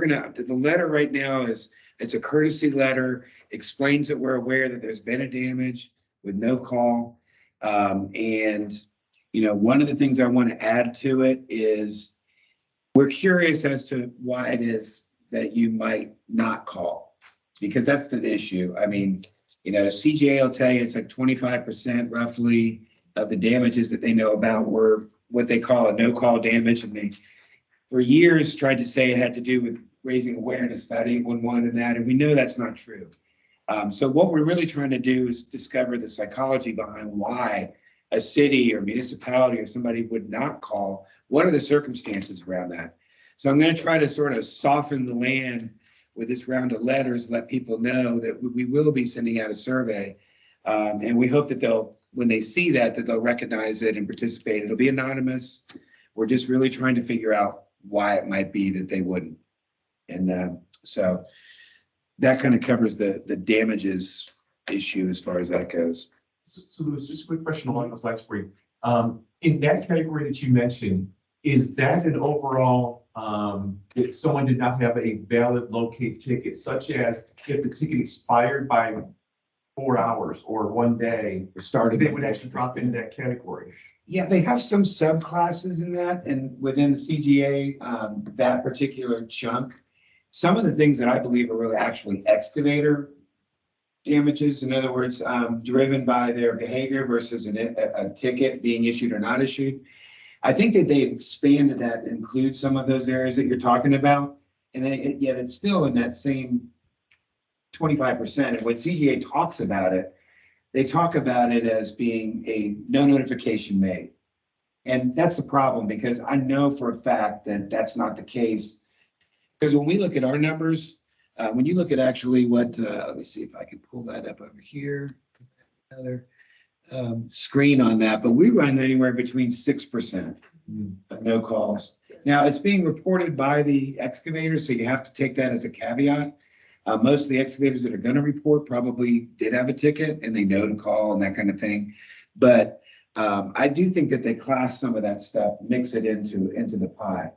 the letter right now it's a courtesy letter, explains that we're aware that there's been a damage with no call. And, one of the things I want to add to it is we're curious as to why it is that you might not call, because that's the issue. I mean, CGA will tell you it's like 25% roughly of the damages that they know about were what they call a no-call damage. And they, for years, tried to say it had to do with raising awareness about 811 and that, and we know that's not true. So what we're really trying to do is discover the psychology behind why a city or municipality or somebody would not call. What are the circumstances around that? So I'm going to try to sort of soften the land with this round of letters, let people know that we will be sending out a survey. And we hope that when they see that they'll recognize it and participate. It'll be anonymous. We're just really trying to figure out why it might be that they wouldn't. And so that kind of covers the damages issue as far as that goes. So there was just a quick question along those lines for you. In that category that you mentioned, is that an overall, if someone did not have a valid locate ticket, such as if the ticket expired by 4 hours or 1 day, they would actually drop into that category? Yeah, they have some subclasses in that, and within the CGA, that particular chunk, some of the things that I believe are really actually excavator damages. In other words, driven by their behavior versus a ticket being issued or not issued. I think that they expanded that to include some of those areas that you're talking about, and yet it's still in that same 25%. And when CGA talks about it, they talk about it as being a no notification made. And that's the problem, because I know for a fact that that's not the case. Because when we look at our numbers, when you look at actually what, let me see if I can pull that up over here, another screen on that, but we run anywhere between 6% of no calls. Now it's being reported by the excavators, so you have to take that as a caveat. Most of the excavators that are going to report probably did have a ticket and they know to call and that kind of thing. But I do think that they class some of that stuff, mix it into the pie.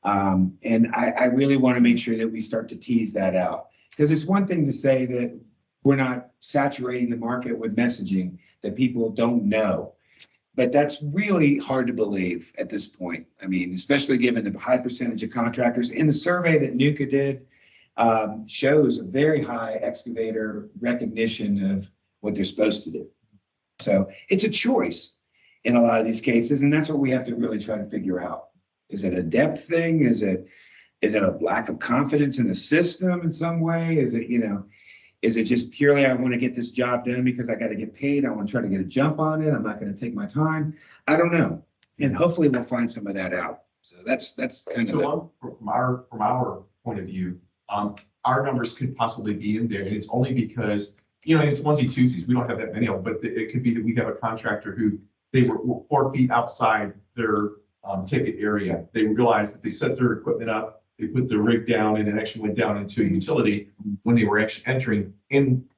And I really want to make sure that we start to tease that out, because it's one thing to say that we're not saturating the market with messaging that people don't know, but that's really hard to believe at this point. I mean, especially given the high percentage of contractors in the survey that NUCA did, shows a very high excavator recognition of what they're supposed to do. So it's a choice in a lot of these cases, and that's what we have to really try to figure out. Is it a depth thing? Is it a lack of confidence in the system in some way? Is it, is it just purely, I want to get this job done because I got to get paid. I want to try to get a jump on it. I'm not going to take my time. I don't know. And hopefully we'll find some of that out. So that's kind of it. From our point of view, our numbers could possibly be in there. And it's only because, it's onesie twosies. We don't have that many of them, but it could be that we have a contractor who they were 4 feet outside their ticket area. They realized that they set their equipment up, they put the rig down, and it actually went down into a utility when they were actually entering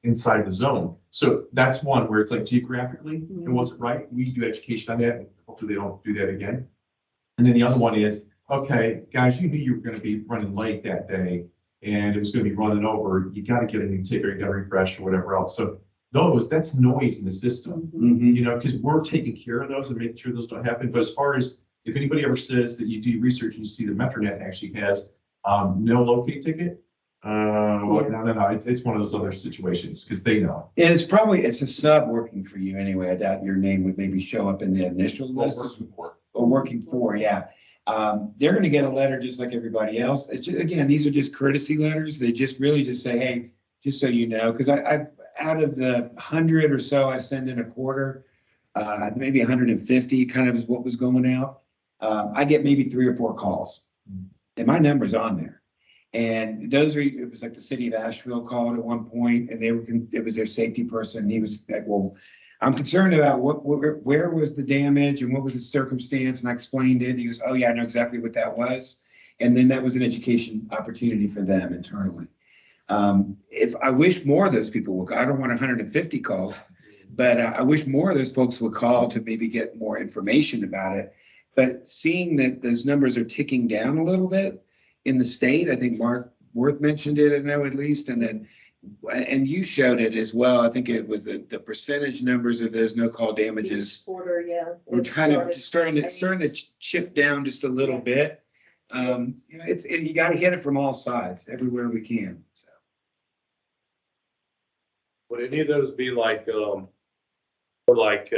inside the zone. So that's one where it's like geographically, it wasn't right. We do education on that, and hopefully they don't do that again. And then the other one is, okay, guys, you knew you were going to be running late that day, and it was going to be running over. You got to get a new ticket, you got to refresh or whatever else. So that's noise in the system, because we're taking care of those and making sure those don't happen. But as far as if anybody ever says that you do research and you see the MetroNet actually has no locate ticket, no, it's one of those other situations because they know. And it's a sub working for you anyway. I doubt your name would maybe show up in the initial list. Working for, yeah. They're going to get a letter just like everybody else. It's just, again, these are just courtesy letters. They just really just say, hey, just so you know, because I out of the 100 or so I send in a quarter, maybe 150 kind of is what was going out. I get maybe 3 or 4 calls, and my number's on there. And it was like the city of Asheville called at one point, and it was their safety person. And he was like, well, I'm concerned about where was the damage and what was the circumstance. And I explained it. And he goes, oh yeah, I know exactly what that was. And then that was an education opportunity for them internally. If I wish more of those people would, I don't want 150 calls, but I wish more of those folks would call to maybe get more information about it. But seeing that those numbers are ticking down a little bit in the state. I think Mark Worth mentioned it, I know at least, and you showed it as well. I think it was the percentage numbers of those no-call damages. Quarter, yeah. We're kind of just starting to chip down just a little bit. You know, you got to hit it from all sides, everywhere we can. So. Would any of those be like, for like,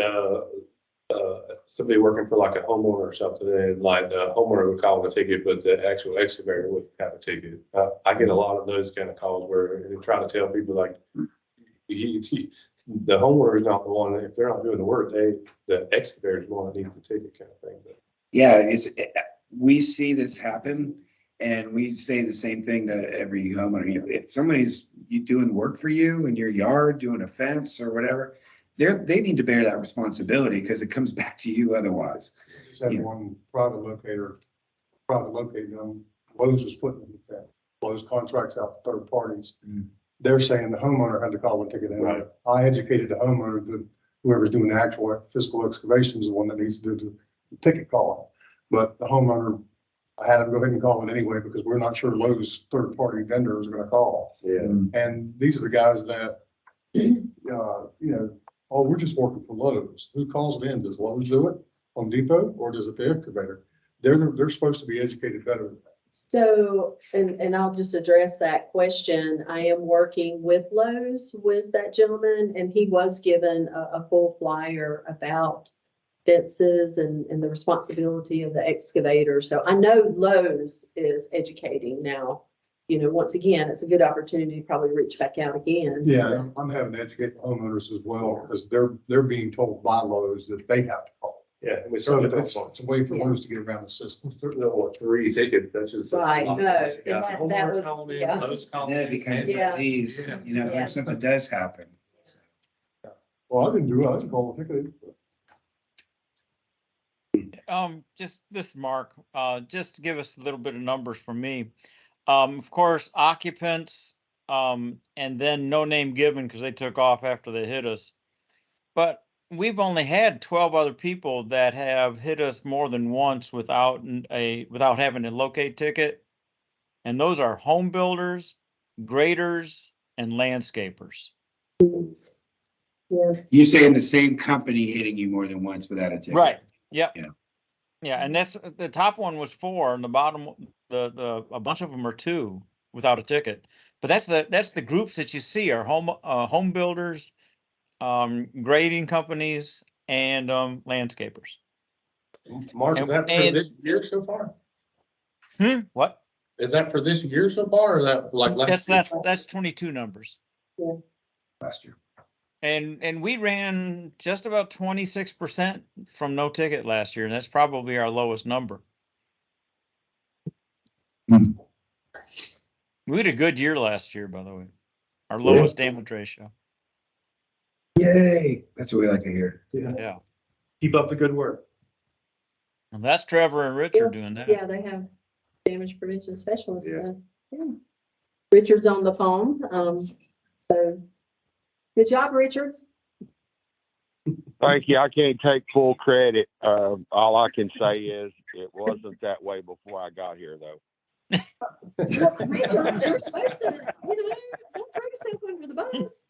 somebody working for like a homeowner or something, and like the homeowner would call a ticket, but the actual excavator would have a ticket? I get a lot of those kind of calls where they try to tell people like, the homeowner is not the one, if they're not doing the work, the excavator is the one that needs the ticket kind of thing. But Yeah, we see this happen, and we say the same thing to every homeowner. You know, if somebody's doing work for you in your yard, doing a fence or whatever, they need to bear that responsibility because it comes back to you otherwise. Just had one private locator, Lowe's was putting in the fence. Lowe's contracts out to third parties. They're saying the homeowner had to call the ticket in. Right. I educated the homeowner that whoever's doing the actual physical excavation is the one that needs to do the ticket calling. But the homeowner, I had him go ahead and call it anyway because we're not sure Lowe's third-party vendor is going to call. yeah, And these are the guys that, you know, oh, we're just working for Lowe's. Who calls it in? Does Lowe's do it? Home Depot, or does it the excavator? They're supposed to be educated better than that. So, and I'll just address that question. I am working with Lowe's with that gentleman, and he was given a full flyer about fences and the responsibility of the excavator. So I know Lowe's is educating now. You know, once again, it's a good opportunity to probably reach back out again. Yeah, I'm having to educate the homeowners as well, because they're being told by Lowe's that they have to call. yeah. And we So certainly it's don't want a way for Lowe's to get around the system. certainly don't want 3 tickets. That's just. Right, no, Yeah. that Homeowner was- calling in, yeah. Lowe's calling Yeah, in, because and- Yeah. these, you know, Yeah. if something does happen. Well, I didn't do it. I didn't call the ticket. Just this, Mark, just to give us a little bit of numbers from me. Of course, occupants, and then no name given because they took off after they hit us. But we've only had 12 other people that have hit us more than once without having a locate ticket. And those are home builders, graders, and landscapers. Yeah. You saying the same company hitting you more than once without a ticket? Right. Yep. Yeah. Yeah, and that's the top one was 4, and the bottom, a bunch of them are 2 without a ticket. But that's the groups that you see are home builders, grading companies, and landscapers. Mark, is that for And- this year so far? What? Is that for this year so far, or is that like last year? That's 22 numbers. Last year. And we ran just about 26% from no ticket last year, and that's probably our lowest number. Hmm. We had a good year last year, by the way. Our lowest damage ratio. Yay. That's what we like to hear. Yeah. Keep up the good work. And that's Trevor and Richard doing that. Yeah, they have damage prevention specialists. Yeah. Yeah. Richard's on the phone. So good job, Richard. Thank you. I can't take full credit. All I can say is it wasn't that way before I got here, though. Richard, you're supposed to, don't throw yourself under the bus.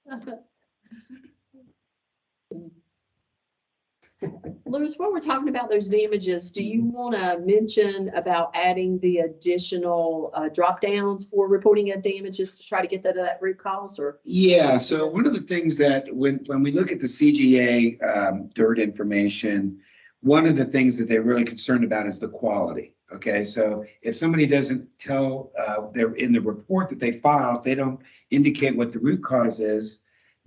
Louis, while we're talking about those damages, do you want to mention about adding the additional drop downs for reporting of damages to try to get that root cause, or? Yeah, so one of the things that when we look at the CGA third information, one of the things that they're really concerned about is the quality. Okay, so if somebody doesn't tell, they're in the report that they file, if they don't indicate what the root cause is,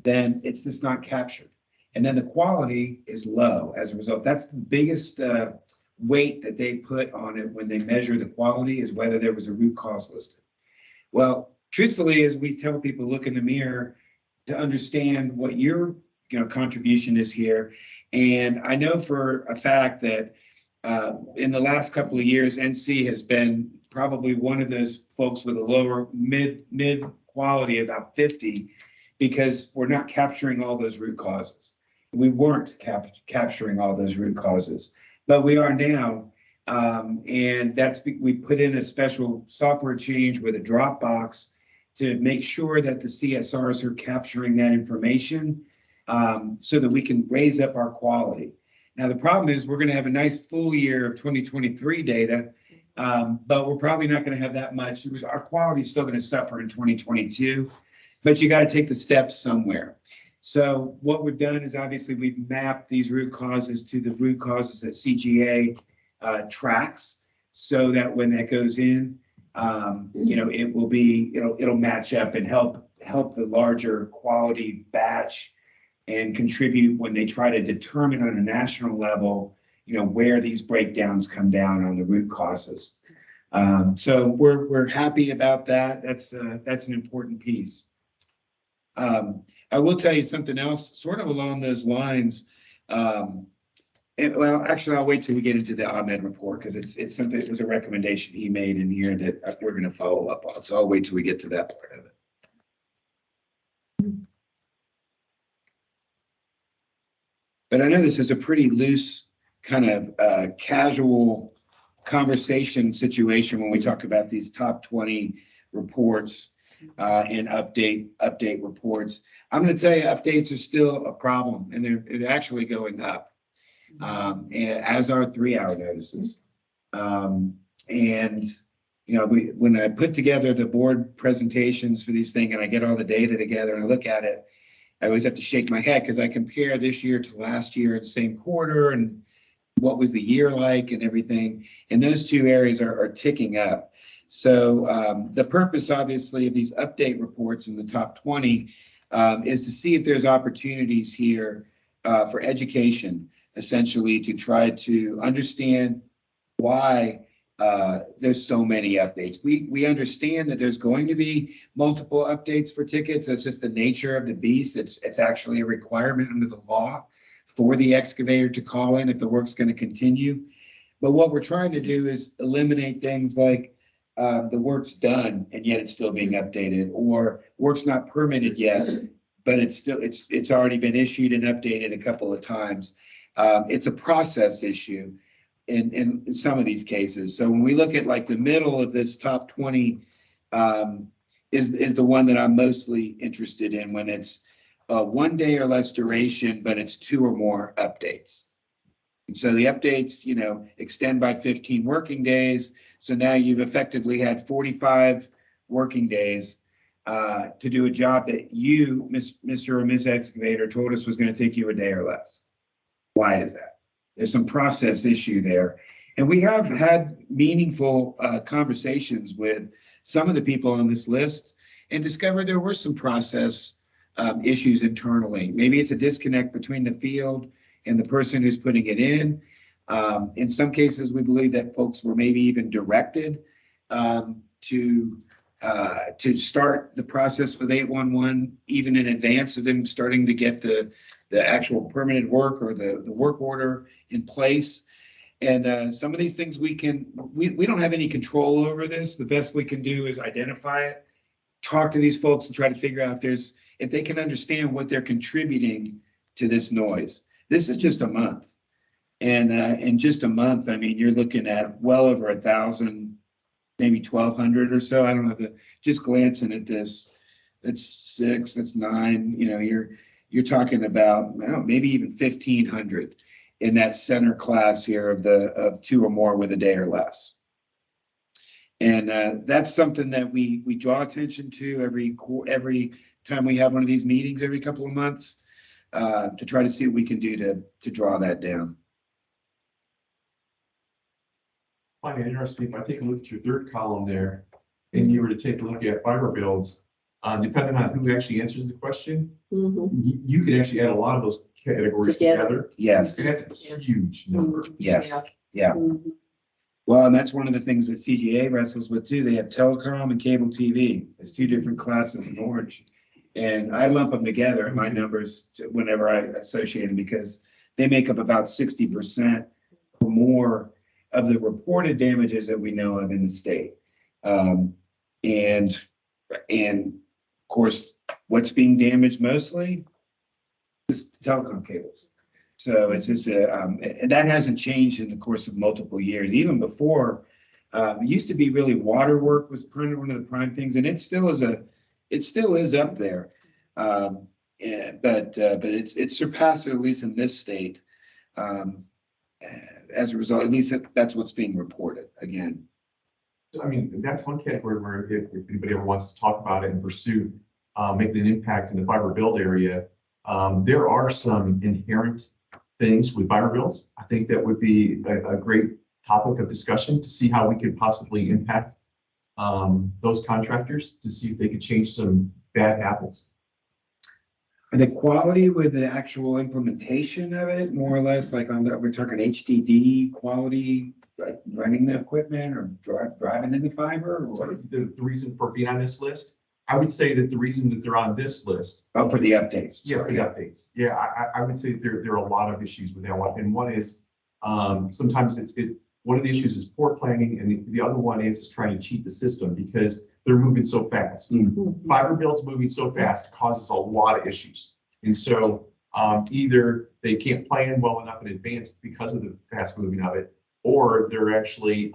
then it's just not captured. And then the quality is low as a result. That's the biggest weight that they put on it when they measure the quality, is whether there was a root cause listed. Well, truthfully, as we tell people, look in the mirror to understand what your contribution is here. And I know for a fact that in the last couple of years, NC has been probably one of those folks with a lower mid quality, about 50, because we're not capturing all those root causes. We weren't capturing all those root causes, but we are now. And we put in a special software change with a Dropbox to make sure that the CSRs are capturing that information, so that we can raise up our quality. Now, the problem is we're gonna have a nice full year of 2023 data, but we're probably not gonna have that much. Our quality is still gonna suffer in 2022, but you gotta take the steps somewhere. So what we've done is obviously we've mapped these root causes to the root causes that CGA tracks, so that when that goes in, it'll match up and help the larger quality batch and contribute when they try to determine on a national level, where these breakdowns come down on the root causes. So we're happy about that. That's an important piece. I will tell you something else, sort of along those lines. Well, actually, I'll wait till we get into the Ahmed report, because it's something, it was a recommendation he made in here that we're going to follow up on. So I'll wait till we get to that part of it. But I know this is a pretty loose kind of casual conversation situation when we talk about these top 20 reports and update reports. I'm going to tell you, updates are still a problem, and they're actually going up. As are 3-hour notices. When I put together the board presentations for these things and I get all the data together and I look at it, I always have to shake my head, because I compare this year to last year in the same quarter and what was the year like and everything. And those two areas are ticking up. So the purpose, obviously, of these update reports in the top 20 is to see if there's opportunities here for education, essentially, to try to understand why there's so many updates. We understand that there's going to be multiple updates for tickets. That's just the nature of the beast. It's actually a requirement under the law for the excavator to call in if the work's going to continue. But what we're trying to do is eliminate things like the work's done and yet it's still being updated, or work's not permitted yet, but it's already been issued and updated a couple of times. It's a process issue in some of these cases. So when we look at like the middle of this top 20 is the one that I'm mostly interested in, when it's 1 day or less duration, but it's 2 or more updates. And so the updates, extend by 15 working days. So now you've effectively had 45 working days to do a job that you, Mr. or Ms. Excavator, told us was going to take you a day or less. Why is that? There's some process issue there. And we have had meaningful conversations with some of the people on this list and discovered there were some process issues internally. Maybe it's a disconnect between the field and the person who's putting it in. In some cases, we believe that folks were maybe even directed to start the process with 811 even in advance of them starting to get the actual permanent work or the work order in place. And some of these things we don't have any control over this. The best we can do is identify it, talk to these folks and try to figure out if they can understand what they're contributing to this noise. This is just a month. And in just a month, I mean, you're looking at well over 1,000, maybe 1,200 or so. I don't know, just glancing at this, that's 6, that's 9, you're talking about maybe even 1,500 in that center class here of 2 or more with a day or less. And that's something that we draw attention to every time we have one of these meetings every couple of months to try to see what we can do to draw that down. I find it interesting, if I take a look at your third column there, and you were to take a look at fiber builds, depending on who actually answers the question, you could actually add a lot of those categories together. Yes. And that's a huge number. Yes. Yeah. Well, and that's one of the things that CGA wrestles with too. They have telecom and cable TV. It's 2 different classes in orange. And I lump them together in my numbers whenever I associate them, because they make up about 60% or more of the reported damages that we know of in the state. And of course, what's being damaged mostly is telecom cables. So it's just, and that hasn't changed in the course of multiple years. Even before, it used to be really water work was one of the prime things, and it still is up there. Yeah, but it's surpassed it, at least in this state. As a result, at least that's what's being reported again. So, I mean, that's one category where if anybody ever wants to talk about it and pursue making an impact in the fiber build area, there are some inherent things with fiber builds. I think that would be a great topic of discussion to see how we could possibly impact those contractors to see if they could change some bad habits. And the quality with the actual implementation of it, more or less, like we're talking HDD quality, like running the equipment or driving in the fiber, or So what? the reason for being on this list, I would say that the reason that they're on this list. Oh, for the updates. Yeah, for the updates. Yeah, I would say there are a lot of issues with that one. And one is, sometimes one of the issues is poor planning, and the other one is trying to cheat the system because they're moving so fast. Fiber builds moving so fast causes a lot of issues. And so, either they can't plan well enough in advance because of the fast moving of it, or they're actually,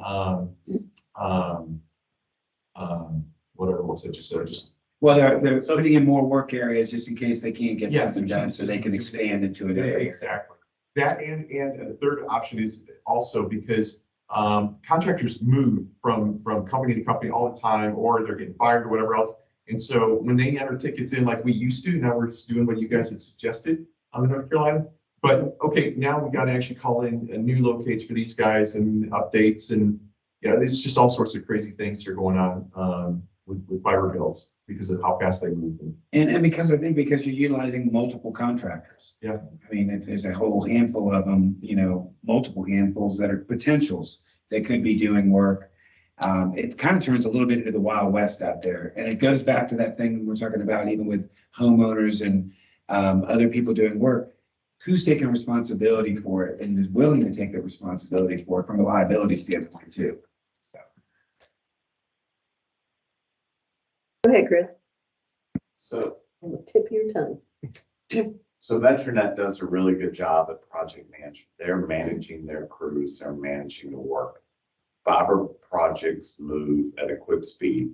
whatever was it just. Well, they're putting in more work areas just in case they can't get Yes, something done, so they can expand into an area. Exactly. That and the third option is also because contractors move from company to company all the time, or they're getting fired or whatever else. And so when they enter tickets in like we used to, now we're just doing what you guys had suggested in North Carolina. But okay, now we got to actually call in new locates for these guys and updates, and it's just all sorts of crazy things that are going on with fiber builds because of how fast they move. And because you're utilizing multiple contractors. Yeah. I mean, if there's a whole handful of them, multiple handfuls that are potentials that could be doing work. It kind of turns a little bit into the Wild West out there. And it goes back to that thing we're talking about, even with homeowners and other people doing work. Who's taking responsibility for it and is willing to take the responsibility for it from a liability standpoint too? Go ahead, Chris. So, On the tip of your tongue. so VeteranNet does a really good job at project management. They're managing their crews, they're managing the work. Fiber projects move at a quick speed.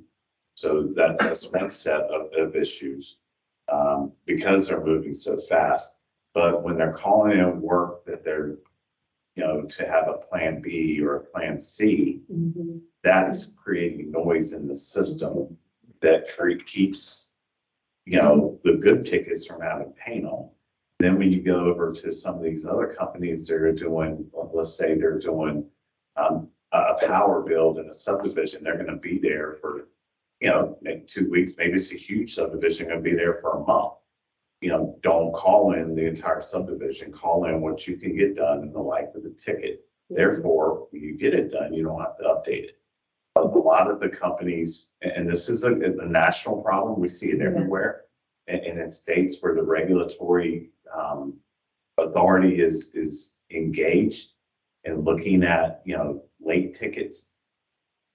So that's one set of issues because they're moving so fast. But when they're calling in work that they're, to have a plan B or a plan C, that is creating noise in the system that keeps, the good tickets from having paint on. Then when you go over to some of these other companies that are doing, let's say they're doing a power build in a subdivision, they're going to be there for, maybe 2 weeks. Maybe it's a huge subdivision, going to be there for a month. Don't call in the entire subdivision, call in what you can get done in the life of the ticket. Therefore, when you get it done, you don't have to update it. A lot of the companies, and this is a national problem, we see it everywhere. And in states where the regulatory authority is engaged in looking at, late tickets,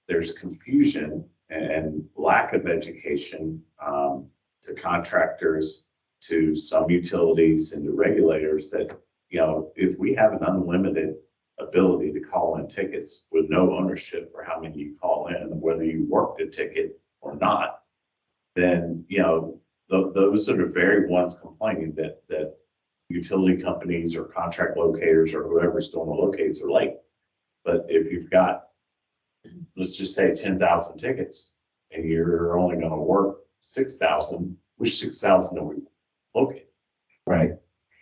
there's confusion and lack of education to contractors, to some utilities and to regulators that, if we have an unlimited ability to call in tickets with no ownership for how many you call in, whether you work the ticket or not, then, those are the very ones complaining that utility companies or contract locators or whoever's doing the locates are late. But if you've got, let's just say 10,000 tickets and you're only going to work 6,000, which 6,000 do we locate? Right.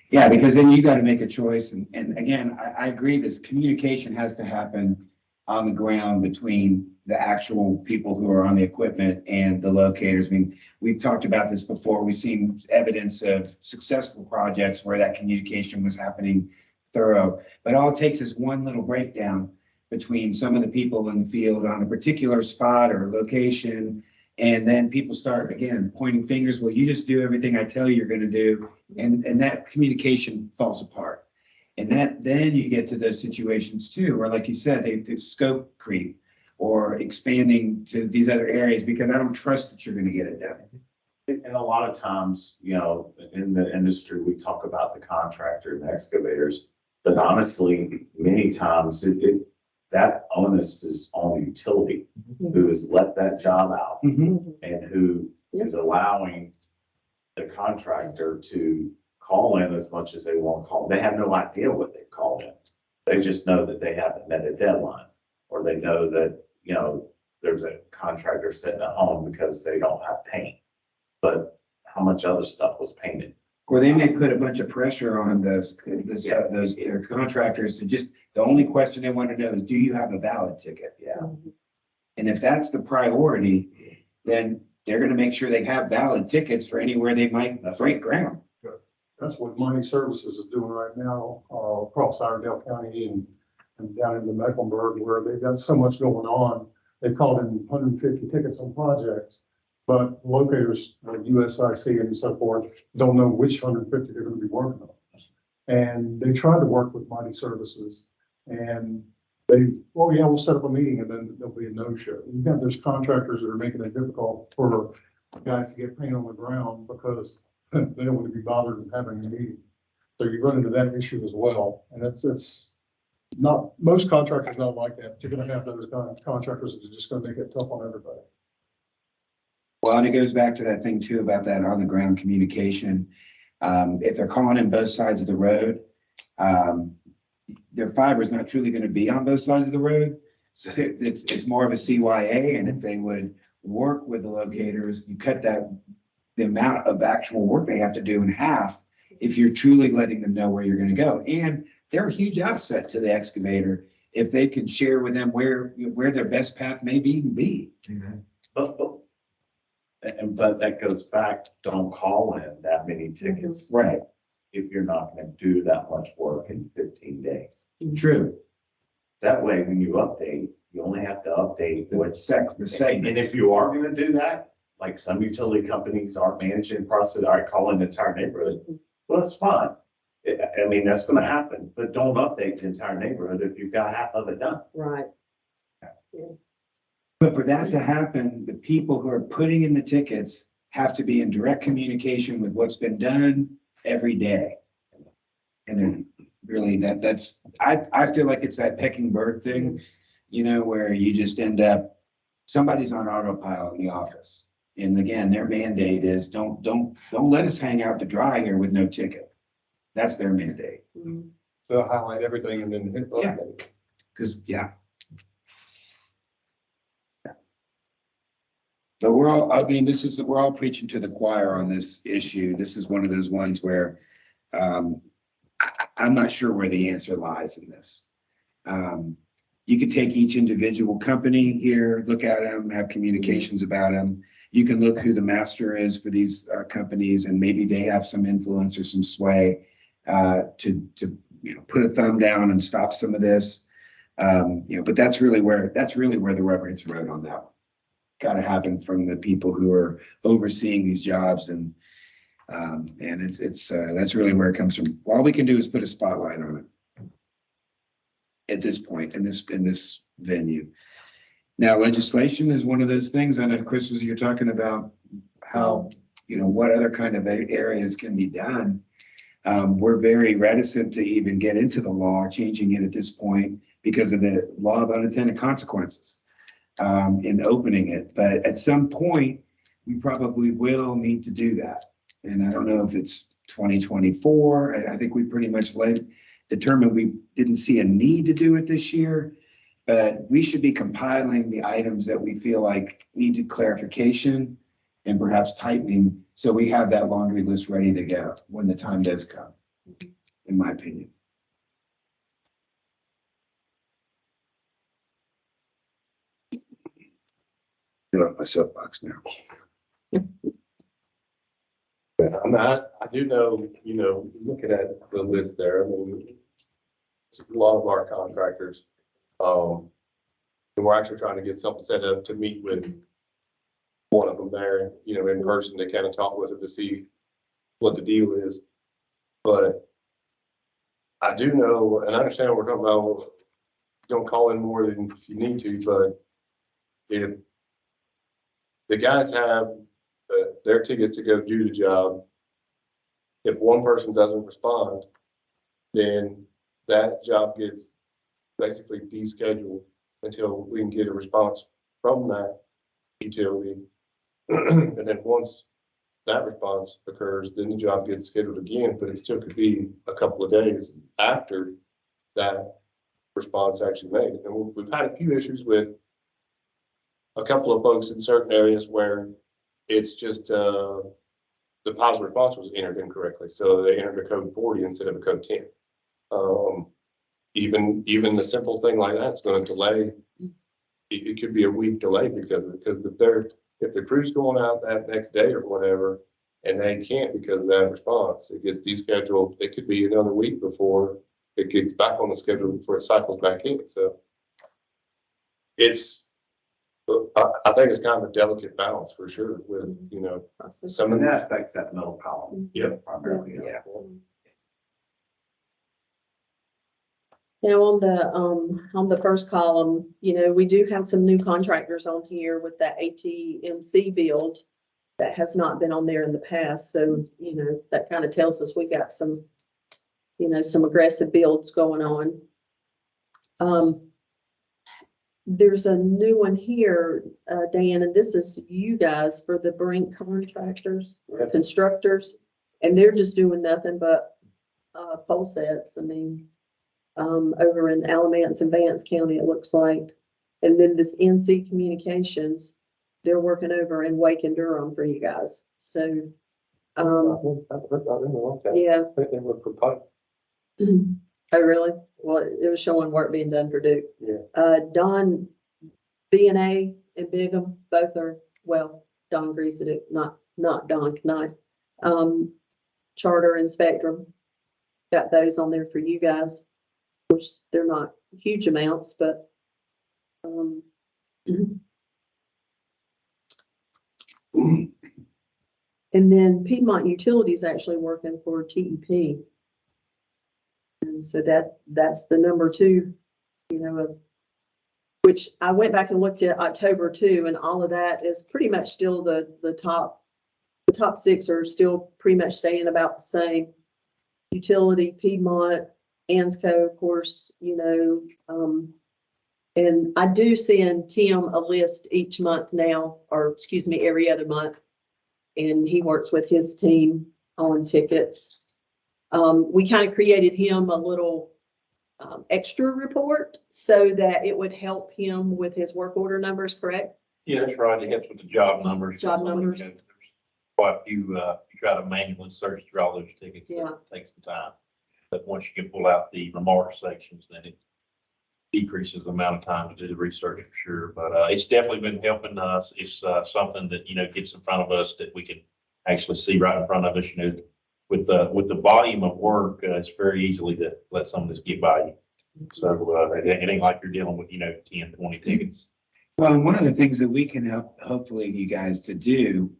Yeah, because then you got to make a choice. And again, I agree, this communication has to happen on the ground between the actual people who are on the equipment and the locators. I mean, we've talked about this before. We've seen evidence of successful projects where that communication was happening thorough. But all it takes is one little breakdown between some of the people in the field on a particular spot or location. And then people start, again, pointing fingers. Well, you just do everything I tell you you're going to do. And that communication falls apart. And then you get to those situations too, where, like you said, they scope creep or expanding to these other areas because I don't trust that you're going to get it done. And a lot of times, you know, in the industry, we talk about the contractor and the excavators. But honestly, many times that onus is on the utility who has let that job out and who is allowing the contractor to call in as much as they want to call. They have no idea what they call in. They just know that they haven't met a deadline, or they know that, you know, there's a contractor sitting at home because they don't have paint. But how much other stuff was painted? Or they may put a bunch of pressure on their contractors to just, the only question they want to know is, do you have a valid ticket? Yeah. And if that's the priority, then they're gonna make sure they have valid tickets for anywhere they might break ground. That's what Mining Services is doing right now, across Iredell County and down into Mecklenburg, where they've got so much going on. They called in 150 tickets on projects, but locators like USIC and so forth don't know which 150 they're gonna be working on. And they tried to work with Mining Services, and oh yeah, we'll set up a meeting, and then there'll be a no-show. You've got those contractors that are making it difficult for guys to get paint on the ground because they don't want to be bothered with having a meeting. So you run into that issue as well, and it's not, most contractors don't like that. You're gonna have those contractors that are just gonna make it tough on everybody. Well, and it goes back to that thing too about that on the ground communication. If they're calling in both sides of the road, their fiber is not truly gonna be on both sides of the road. So it's more of a CYA, and if they would work with the locators, you cut the amount of actual work they have to do in half if you're truly letting them know where you're gonna go. And they're a huge asset to the excavator if they can share with them where their best path may be. But that goes back, don't call in that many tickets. Right. If you're not gonna do that much work in 15 days. True. That way, when you update, you only have to update The And segment. if you are gonna do that, like some utility companies aren't managing the process, I call in the entire neighborhood, well, that's fine. I mean, that's gonna happen, but don't update the entire neighborhood if you've got half of it done. Right. But for that to happen, the people who are putting in the tickets have to be in direct communication with what's been done every day. And then really I feel like it's that pecking bird thing, you know, where you just end up, somebody's on autopilot in the office. And again, their mandate is don't let us hang out to dry here with no ticket. That's their mandate. They'll highlight everything and then hit. Yeah. Cause So we're all, I mean, we're all preaching to the choir on this issue. This is one of those ones where, I'm not sure where the answer lies in this. You could take each individual company here, look at them, have communications about them. You can look who the master is for these companies, and maybe they have some influence or some sway to put a thumb down and stop some of this. But that's really where the rubber hits the road on that one. Got to happen from the people who are overseeing these jobs, and it's that's really where it comes from. All we can do is put a spotlight on it at this point in this venue. Now, legislation is one of those things. I know, Chris, you're talking about how, what other kind of areas can be done. We're very reticent to even get into the law, changing it at this point because of the law of unintended consequences in opening it. But at some point, we probably will need to do that. And I don't know if it's 2024. I think we pretty much determined we didn't see a need to do it this year. But we should be compiling the items that we feel like needed clarification and perhaps tightening, so we have that laundry list ready to go when the time does come, in my opinion. Get off my soapbox now. I do know, looking at the list there, I mean, it's a lot of our contractors. And we're actually trying to get something set up to meet with one of them there, in person to kind of talk with them to see what the deal is. But I do know, and I understand what we're talking about, don't call in more than you need to, but if the guys have their tickets to go do the job. If one person doesn't respond, then that job gets basically descheduled until we can get a response from that utility. And then once that response occurs, then the job gets scheduled again, but it still could be a couple of days after that response actually made. And we've had a few issues with a couple of folks in certain areas where it's just, the positive response was entered incorrectly. So they entered a code 40 instead of a code 10. Even the simple thing like that is going to delay. It could be a week delay because if the crew's going out that next day or whatever, and they can't because of that response, it gets descheduled. It could be another week before it gets back on the schedule before it cycles back in. So I think it's kind of a delicate balance for sure with, some of And that that. affects that middle column. Yep. Primarily, yeah. Now, on the first column, we do have some new contractors on here with that ATMC build that has not been on there in the past. So, that kind of tells us we got some, some aggressive builds going on. There's a new one here, Dan, and this is you guys for the Brink contractors, Yep. constructors, and they're just doing nothing but pole sets. I mean, over in Alamance and Vance County, it looks like. And then this NC Communications, they're working over in Wake and Durham for you guys. So, I didn't know that. yeah. I think they were for pipe. Oh, really? Well, it was showing work being done for Duke. Yeah. Don, B&A and Bigham, both are, well, Don agrees to it, not Don Knight. Charter and Spectrum, got those on there for you guys. Of course, they're not huge amounts, but, and then Piedmont Utilities actually working for TEP. And so that's the number 2, which I went back and looked at October too, and all of that is pretty much still the top 6 are still pretty much staying about the same. Utility, Piedmont, Ansco, of course, and I do send Tim a list each month now, or excuse me, every other month. And he works with his team on tickets. We kind of created him a little extra report so that it would help him with his work order numbers, correct? Yeah, that's right. It helps with the job numbers. Job numbers. There's quite a few, you try to manually search through all those tickets. Yeah. It takes some time. But once you can pull out the remarks sections, then it decreases the amount of time to do the research for sure. But it's definitely been helping us. It's something that, gets in front of us that we can actually see right in front of us, with the volume of work, it's very easily to let some of this get by you. So it ain't like you're dealing with, 10, 20 tickets. Well, and one of the things that we can help, hopefully you guys to do,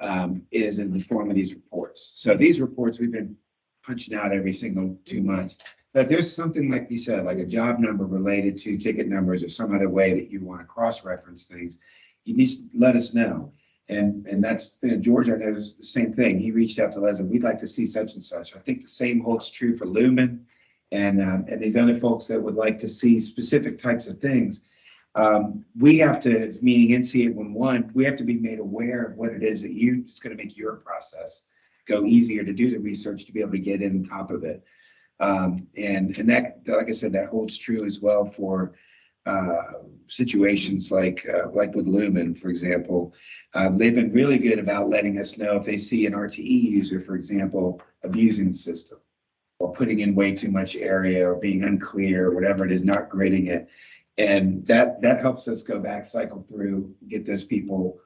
is in the form of these reports. So these reports we've been punching out every single 2 months. But if there's something like you said, like a job number related to ticket numbers or some other way that you want to cross-reference things, you need to let us know. And that's, George, I know is the same thing. He reached out to Leslie, we'd like to see such and such. I think the same holds true for Lumen and these other folks that would like to see specific types of things. We have to, meaning NC811, we have to be made aware of what it is that it's going to make your process go easier to do the research to be able to get in on top of it. And that, like I said, that holds true as well for situations like with Lumen, for example. They've been really good about letting us know if they see an RTE user, for example, abusing the system or putting in way too much area or being unclear, or whatever it is, not gridding it. And that helps us go back, cycle through, get those people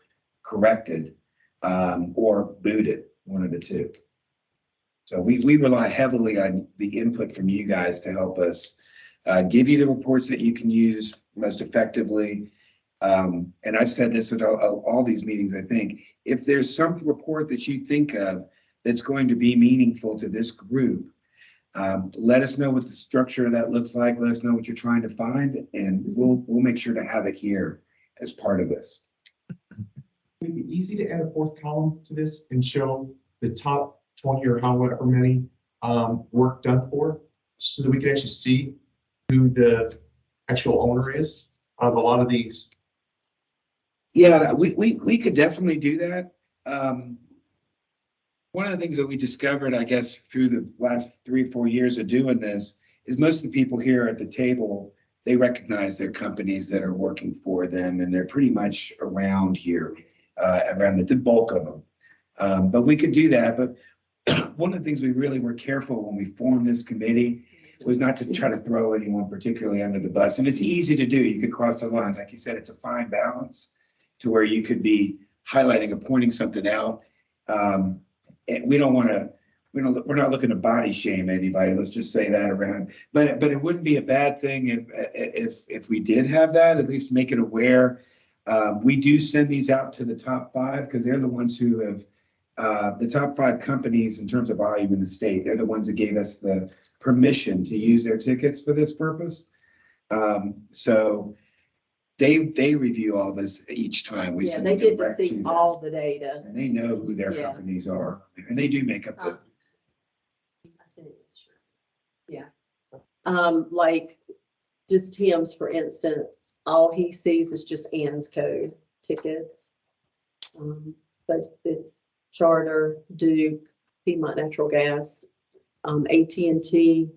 corrected or booted, one of the two. So we rely heavily on the input from you guys to help us give you the reports that you can use most effectively. And I've said this at all these meetings, I think, if there's some report that you think of that's going to be meaningful to this group, let us know what the structure of that looks like. Let us know what you're trying to find, and we'll make sure to have it here as part of this. It'd be easy to add a fourth column to this and show the top 20 or however many work done for, so that we can actually see who the actual owner is of a lot of these? Yeah, we could definitely do that. One of the things that we discovered, I guess, through the last 3 or 4 years of doing this is most of the people here at the table, they recognize their companies that are working for them, and they're pretty much around here, around the bulk of them. But we could do that. But one of the things we really were careful when we formed this committee was not to try to throw anyone particularly under the bus. And it's easy to do. You could cross the line. Like you said, it's a fine balance to where you could be highlighting or pointing something out. And we don't want to, we're not looking to body shame anybody. Let's just say that around. But it wouldn't be a bad thing if we did have that, at least make it aware. We do send these out to the top 5 because they're the ones who have the top 5 companies in terms of volume in the state. They're the ones that gave us the permission to use their tickets for this purpose. So they review all this each time. We Yeah, send they it get to direct see them. all the data. And they know who their Yeah. companies are, and they do make up the. Yeah. Like just Tim's, for instance, all he sees is just Ann's code tickets. But it's Charter, Duke, Piedmont Natural Gas, AT&T.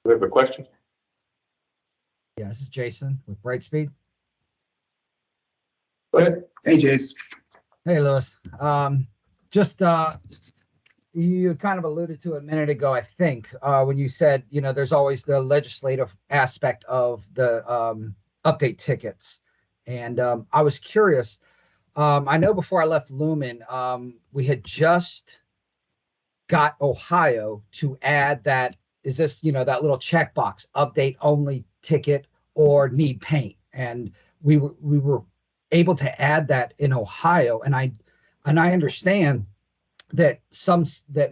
We have a question? Yeah, this is Jason with Brightspeed. Go ahead. Hey, Jace. Hey, Lewis. Just you kind of alluded to a minute ago, I think, when you said, there's always the legislative aspect of the update tickets. And I was curious. I know before I left Lumen, we had just got Ohio to add that, is this, that little checkbox, update only ticket or need paint. And we were able to add that in Ohio. And I understand that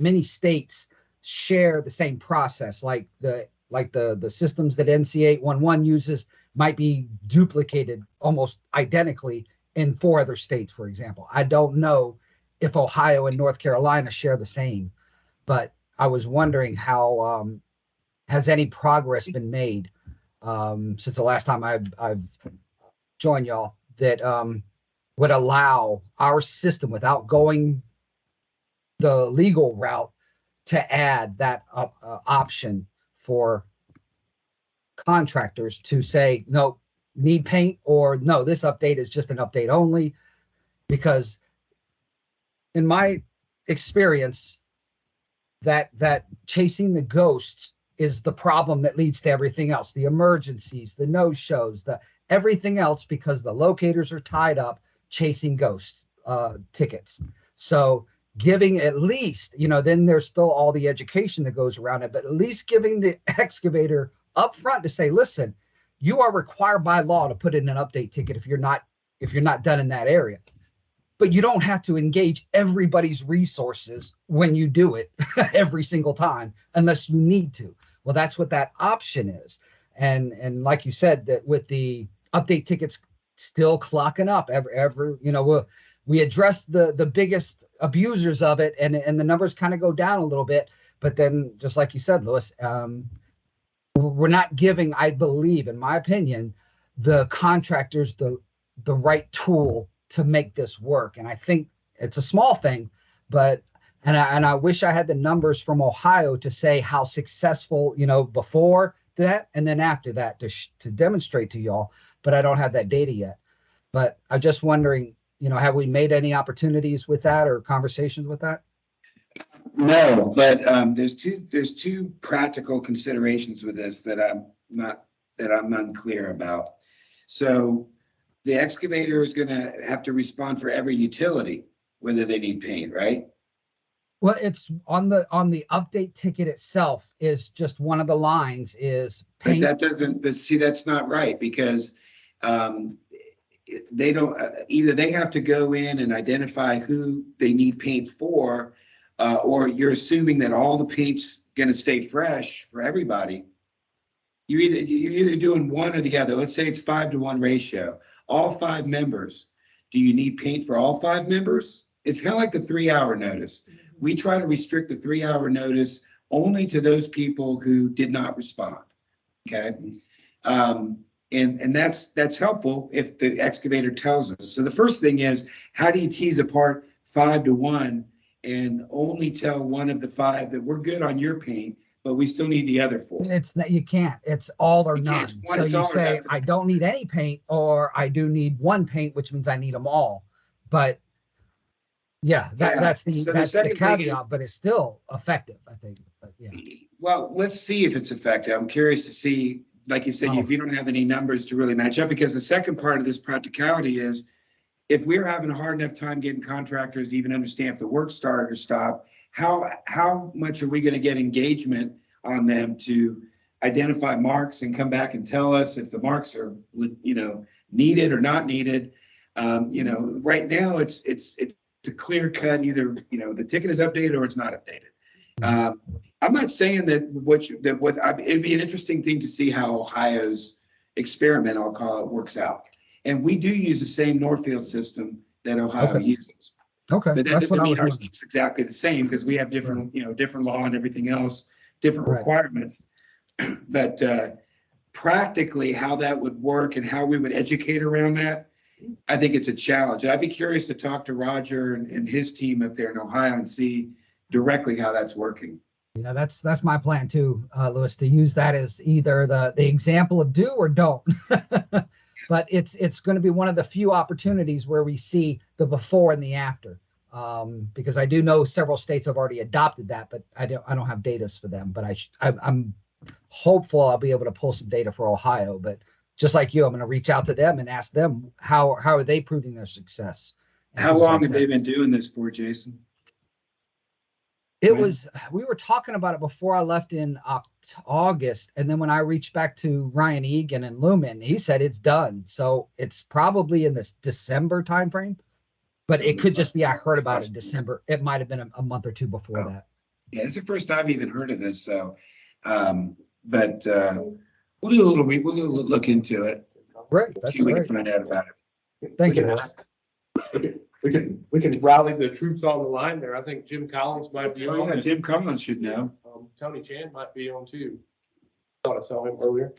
many states share the same process, like the systems that NC 811 uses might be duplicated almost identically in 4 other states, for example. I don't know if Ohio and North Carolina share the same, but I was wondering how has any progress been made since the last time I've joined y'all that would allow our system, without going the legal route, to add that option for contractors to say, no, need paint, or no, this update is just an update only. Because in my experience, that chasing the ghosts is the problem that leads to everything else, the emergencies, the no-shows, the everything else, because the locators are tied up chasing ghosts tickets. So giving at least, then there's still all the education that goes around it, but at least giving the excavator up front to say, listen, you are required by law to put in an update ticket if you're not done in that area. But you don't have to engage everybody's resources when you do it every single time unless you need to. Well, that's what that option is. And like you said, that with the update tickets still clocking up we address the biggest abusers of it, and the numbers kind of go down a little bit. But then, just like you said, Lewis, we're not giving, I believe, in my opinion, the contractors the right tool to make this work. And I think it's a small thing, but I wish I had the numbers from Ohio to say how successful, before that and then after that to demonstrate to y'all, but I don't have that data yet. But I'm just wondering, have we made any opportunities with that or conversations with that? No, but there's two practical considerations with this that I'm unclear about. So the excavator is going to have to respond for every utility, whether they need paint, right? Well, it's on the update ticket itself is just one of the lines is paint. But see, that's not right, because they don't, either they have to go in and identify who they need paint for, or you're assuming that all the paint's going to stay fresh for everybody. you're either doing one or the other. Let's say it's 5-to-1 ratio. All 5 members. Do you need paint for all 5 members? It's kind of like the 3-hour notice. We try to restrict the 3-hour notice only to those people who did not respond. Okay. And that's helpful if the excavator tells us. So the first thing is, how do you tease apart 5-to-1 and only tell one of the 5 that we're good on your paint, but we still need the other 4? It's not, you can't, it's all or You none. can't. One, So it's you all or say, nothing. I don't need any paint, or I do need one paint, which means I need them all. But yeah, Yeah, that's so the the second thing caveat, is- but it's still effective, I think. But yeah. Well, let's see if it's effective. I'm curious to see, like you said, Oh. if you don't have any numbers to really match up, because the second part of this practicality is, if we're having a hard enough time getting contractors to even understand if the work started or stopped, how much are we gonna get engagement on them to identify marks and come back and tell us if the marks are, needed or not needed? Right now, it's a clear cut, either, the ticket is updated or it's not updated. I'm not saying that it'd be an interesting thing to see how Ohio's experiment, I'll call it, works out. And we do use the same Northfield system that Ohio Okay. uses. Okay, But that that's what doesn't I mean was ours wondering. looks exactly the same, because we have different, different law and everything else, different Right. requirements. But practically how that would work and how we would educate around that, I think it's a challenge. I'd be curious to talk to Roger and his team up there in Ohio and see directly how that's working. Yeah, that's my plan too, Louis, to use that as either the example of do or don't. But it's going to be one of the few opportunities where we see the before and the after, because I do know several states have already adopted that, but I don't have data for them. But I'm hopeful I'll be able to pull some data for Ohio. But just like you, I'm going to reach out to them and ask them how are they proving their success. and How things long like have that. they been doing this for, Jason? We were talking about it before I left in August. And then when I reached back to Ryan Egan and Lumen, he said it's done. So it's probably in this December timeframe, but it could just be, I heard about it in December. It might've been a month or two before that. Yeah, it's the first I've even heard of this, so, but we'll do a little look into it. Great. That's See what we great. can find out about it. Thank We you. can ask. We can rally the troops on the line there. I think Jim Collins might be Oh, yeah, on. Jim Collins should know. Tony Chan might be on too. Thought I saw him earlier.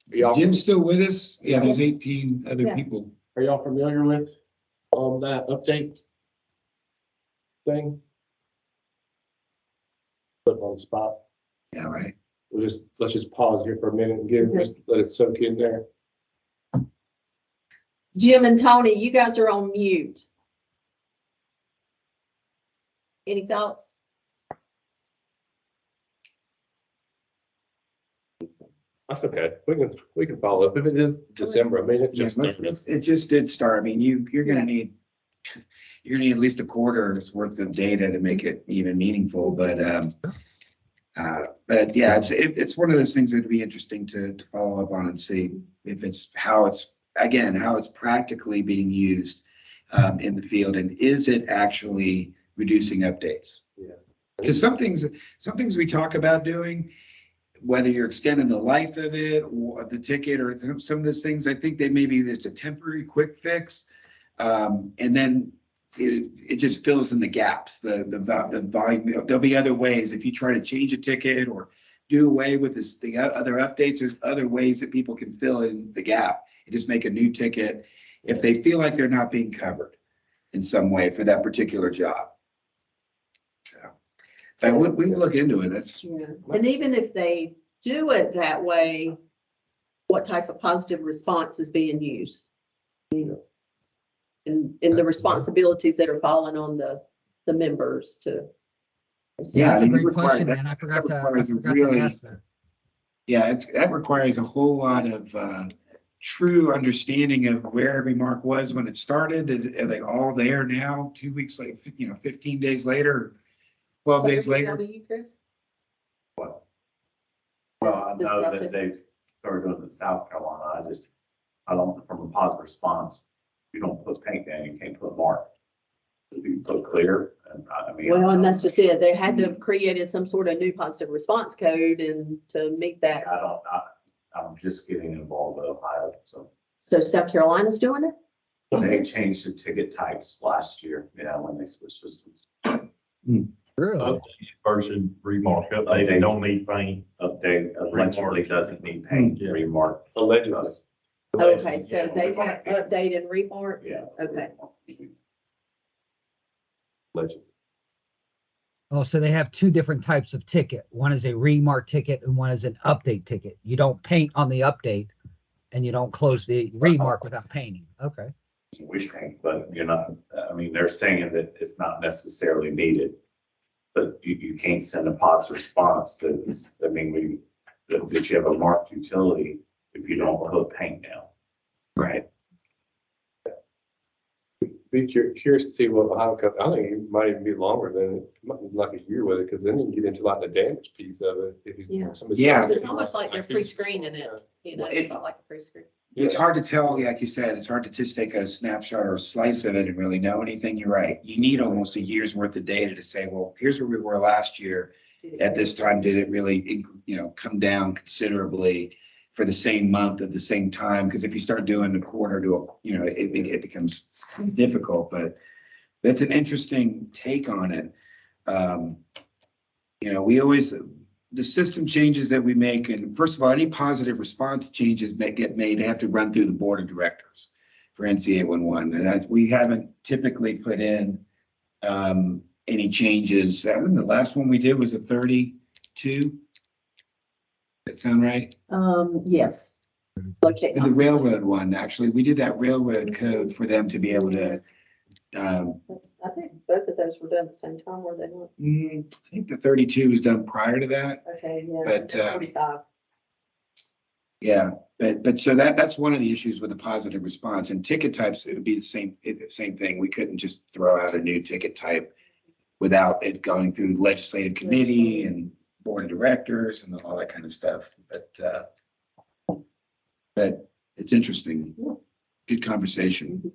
Is Jim still with us? Yeah, there's 18 other Yeah. people. Are y'all familiar with, that update thing? Put on the spot. Yeah, right. Let's just pause here for a minute and just let it soak in there. Jim and Tony, you guys are on mute. Any thoughts? That's okay. We can follow up. If it is December, I mean, it Yeah, just. it just did start. I mean, you're gonna need at least a quarter's worth of data to make it even meaningful, but yeah, it's one of those things that'd be interesting to follow up on and see if how it's practically being used in the field, and is it actually reducing updates? Yeah. Because some things we talk about doing, whether you're extending the life of it or the ticket or some of those things, I think it's a temporary quick fix. And then it just fills in the gaps, the volume. There'll be other ways if you try to change a ticket or do away with the other updates. There's other ways that people can fill in the gap and just make a new ticket if they feel like they're not being covered in some way for that particular job. So we look into it. That's Yeah, and even if they do it that way, what type of positive response is being used? And the responsibilities that are falling on the members to. Yeah, that's a I mean, great it requires- question, that- man. I that forgot requires a to really- ask that. Yeah, that requires a whole lot of true understanding of where every mark was when it started. Are they all there now, 2 weeks later, 15 days later, 12 days later? You, Chris? Well, I This know that process. they started doing the South Carolina. I don't, from a positive response, you don't put paint down, you can't put mark. So I don't know. So If every it's county you, Chris? South Carolina, I to be put clear, and I mean. Well, and that's just it. They had to have created some sort of new positive response code and to meet that. I'm just getting involved with Ohio, so. So South Carolina's doing it? You They said? changed the ticket types last year, when they switched systems. Really? Version remark, they don't need paint. Update allegedly doesn't need paint, Yeah. remark. Allegedly. Okay, so they have update and remark? Yeah. Okay. Allegedly. Oh, so they have two different types of ticket. One is a remark ticket and one is an update ticket. You don't paint on the update and you don't close the remark without painting. Okay. Wish paint, but you're not, I mean, they're saying that it's not necessarily needed. But you can't send a positive response to this. I mean, that you have a marked utility if you don't put paint down. Right. Be curious to see what Ohio comes. I think it might even be longer than it might be like a year with it, because then you can get into like the damage piece of it. If you- Yeah. somebody's- Yeah. It's almost like they're pre-screening it, you know, it's not like a pre-screen. It's hard to tell, like you said, it's hard to just take a snapshot or a slice of it and really know anything. You're right. You need almost a year's worth of data to say, well, here's where we were last year. At this time, did it really, come down considerably for the same month at the same time? Because if you start doing a quarter to it becomes difficult, but that's an interesting take on it. We always, the system changes that we make, and first of all, any positive response changes get made, they have to run through the board of directors for NC 811. And we haven't typically put in any changes. I think the last one we did was a 32. That sound right? Yes. Okay. The railroad one, actually, we did that railroad code for them to be able to. I think both of those were done at the same time, were they not? I think the 32 was done prior to that. Okay, yeah. But, 45. Yeah, but so that's one of the issues with the positive response. And ticket types, it would be the same thing. We couldn't just throw out a new ticket type without it going through legislative committee and board of directors and all that kind of stuff. But it's interesting. Good conversation.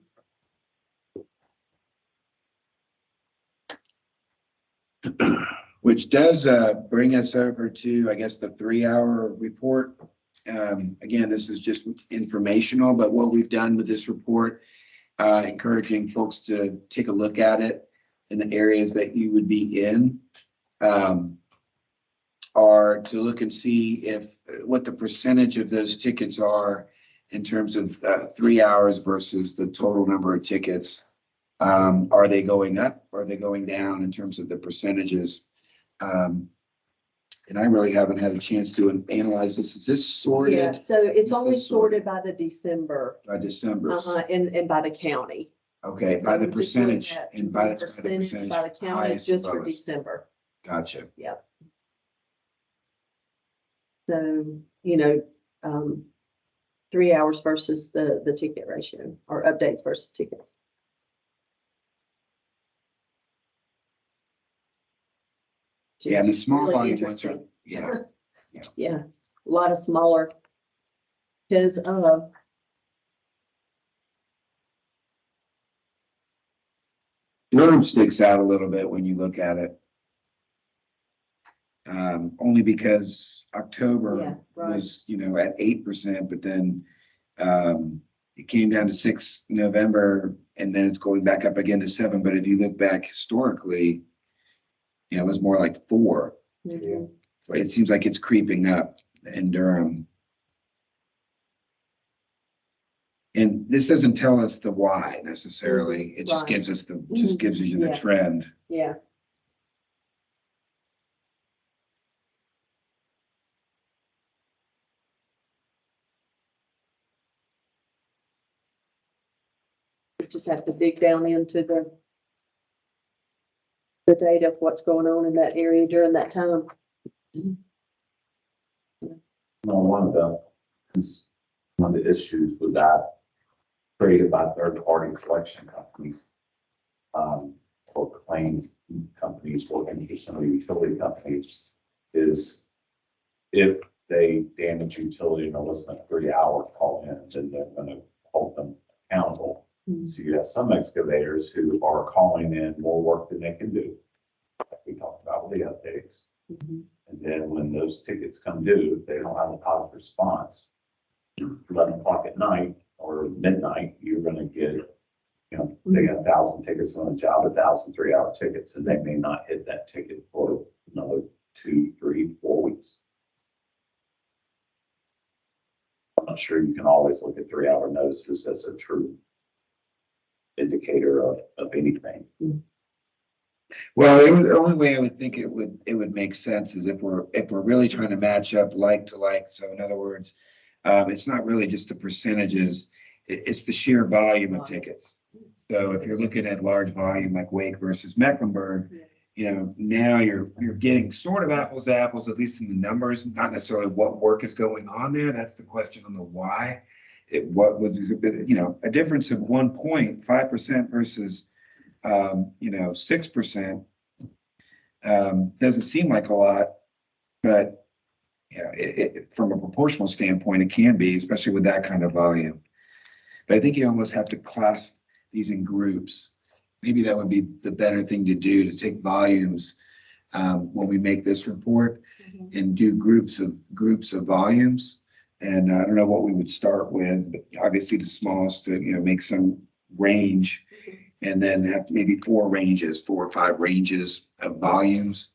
Which does bring us over to, I guess, the 3-hour report. Again, this is just informational, but what we've done with this report, encouraging folks to take a look at it in the areas that you would be in, are to look and see what the percentage of those tickets are in terms of 3 hours versus the total number of tickets. Are they going up? Or are they going down in terms of the percentages? And I really haven't had a chance to analyze this. Is this sorted? Yeah, so it's only It's sorted. sorted by the December, By December? and by the county. Okay, So by the we just look percentage at and by the percentage percentage. by the county highest just to for lowest. December. Gotcha. So, 3 hours versus the ticket ratio, or updates versus tickets. Yeah, the small Really volume ones are, interesting. yeah. Yeah, a lot of smaller. Because Durham sticks out a little bit when you look at it. Only because Yeah, October right. was, at 8%, but then it came down to 6 November, and then it's going back up again to 7. But if you look back historically, it was more like 4. Mhm. It seems like it's creeping up in Durham. And this doesn't tell us the why necessarily. It just Right. gives us gives you the Yeah. trend. Yeah. We just have to dig down into the data of what's going on in that area during that time. One of the issues with that created by third-party collection companies, or claims companies, or some utility companies, is if they damage utility in a less than 3 hour call in, then they're going to hold them accountable. So you have some excavators who are calling in more work than they can do. Like we talked about with the updates. Mhm. And then when those tickets come due, if they don't have a positive response, 11 o'clock at night or midnight, you're gonna get, you know, they got 1,000 tickets on a job, 1,000 3-hour tickets, and they may not hit that ticket for another 2, 3, 4 weeks. I'm not sure you can always look at 3-hour notices as a true indicator of anything. Well, the only way I would think it would make sense is if we're really trying to match up like to like. So in other words, it's not really just the percentages, it's the sheer volume of tickets. So if you're looking at large volume like Wake versus Mecklenburg, you know, now you're getting sort of apples to apples, at least in the numbers, not necessarily what work is going on there. That's the question on the why. What would, you know, a difference of 1.5% versus, you know, 6%, doesn't seem like a lot, but, you know, from a proportional standpoint, it can be, especially with that kind of volume. But I think you almost have to class these in groups. Maybe that would be the better thing to do, to take volumes, when we make this report, and do groups of volumes. And I don't know what we would start with, but obviously the smallest to, you know, make some range, and then have maybe 4 or 5 ranges of volumes,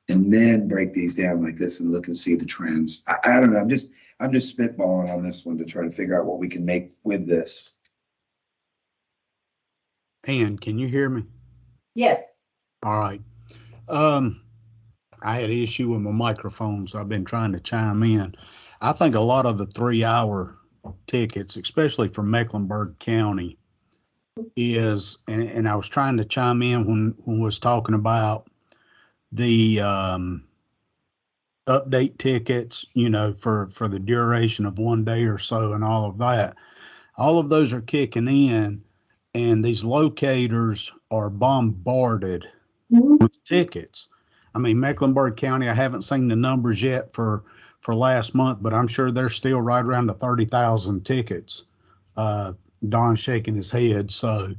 and then break these down like this and look and see the trends. I don't know. I'm just spitballing on this one to try to figure out what we can make with this. Ann, can you hear me? Yes. All right. I had an issue with my microphone, so I've been trying to chime in. I think a lot of the 3-hour tickets, especially from Mecklenburg County, is, and I was trying to chime in when we was talking about the update tickets, you know, for the duration of 1 day or so and all of that. All of those are kicking in, and these locators are bombarded with tickets. I mean, Mecklenburg County, I haven't seen the numbers yet for last month, but I'm sure they're still right around the 30,000 tickets. Don's shaking his head. So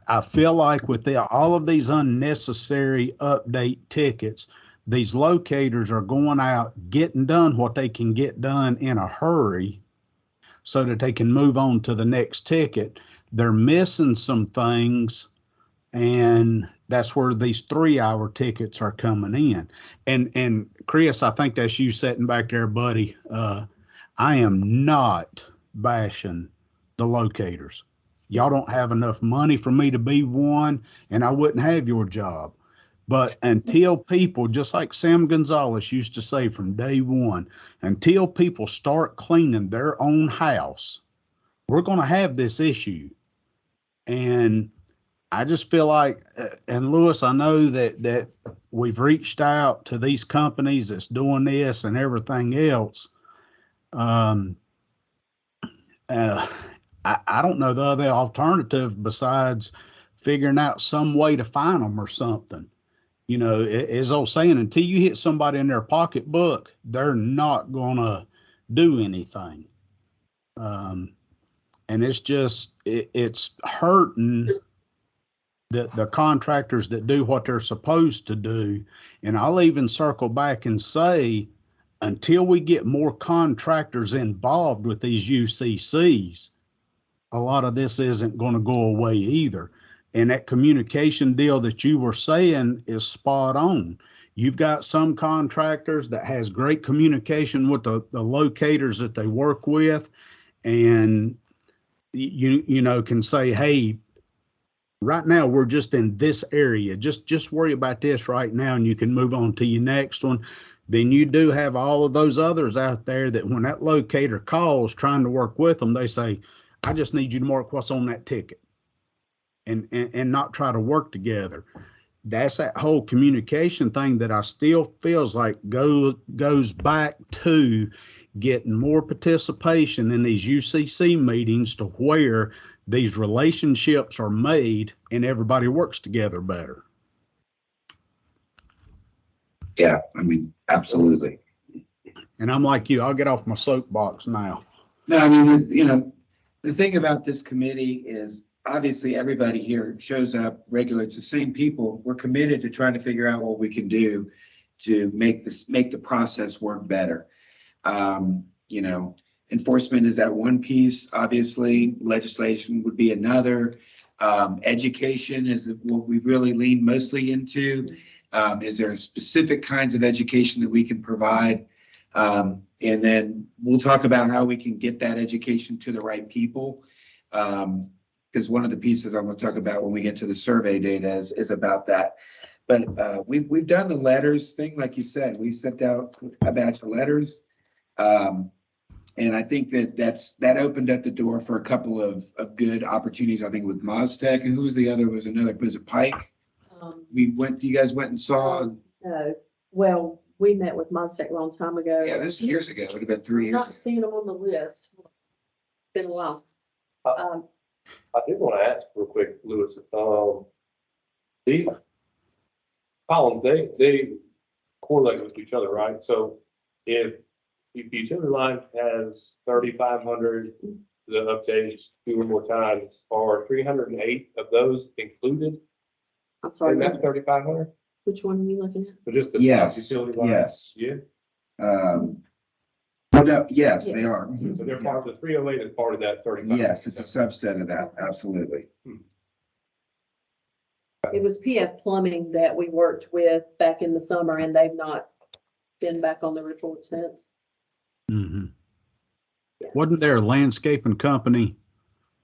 I feel like with all of these unnecessary update tickets, these locators are going out, getting done what they can get done in a hurry so that they can move on to the next ticket. They're missing some things, and that's where these 3-hour tickets are coming in. And Chris, I think that's you sitting back there, buddy. I am not bashing the locators. Y'all don't have enough money for me to be one, and I wouldn't have your job. But until people, just like Sam Gonzalez used to say from day one, until people start cleaning their own house, we're going to have this issue. And I just feel like, and Lewis, I know that we've reached out to these companies that's doing this and everything else. I don't know the other alternative besides figuring out some way to find them or something. You know, as I was saying, until you hit somebody in their pocketbook, they're not going to do anything. And it's just, it's hurting the contractors that do what they're supposed to do. And I'll even circle back and say, until we get more contractors involved with these UCCs, a lot of this isn't going to go away either. And that communication deal that you were saying is spot on. You've got some contractors that has great communication with the locators that they work with, and you know, can say, hey, right now we're just in this area. Just worry about this right now, and you can move on to your next one. Then you do have all of those others out there that when that locator calls trying to work with them, they say, I just need you to mark what's on that ticket, and not try to work together. That's that whole communication thing that I still feels like goes back to getting more participation in these UCC meetings to where these relationships are made and everybody works together better. Yeah, I mean, absolutely. And I'm like you, I'll get off my soapbox now. No, I mean, you know, the thing about this committee is obviously everybody here shows up regularly. It's the same people. We're committed to trying to figure out what we can do to make the process work better. You know, enforcement is that one piece, obviously, legislation would be another. Education is what we really lean mostly into. Is there specific kinds of education that we can provide? And then we'll talk about how we can get that education to the right people. Because one of the pieces I'm going to talk about when we get to the survey data is about that. But we've done the letters thing, like you said. We sent out a batch of letters. And I think that opened up the door for a couple of good opportunities, I think, with Moztec. And who was the other? Was it Pike? You guys went and saw? No, well, we met with Moztec a long time ago. Yeah, that was years ago. It would have been 3 years Not ago. seeing them on the list. Been a while. I did want to ask real quick, Lewis, these columns, they correlate with each other, right? So if the utility line has 3,500, the updates 2 or more times, are 308 of those included I'm in sorry, that 3,500? which one are you looking at? So just the Yes, utility line? yes. Yeah, No, yes, they are. so they're part of the 308 is part of that 35. Yes, it's a subset of that, absolutely. It was PF Plumbing that we worked with back in the summer, and they've not been back on the report since. Mhm. Wasn't there a landscaping company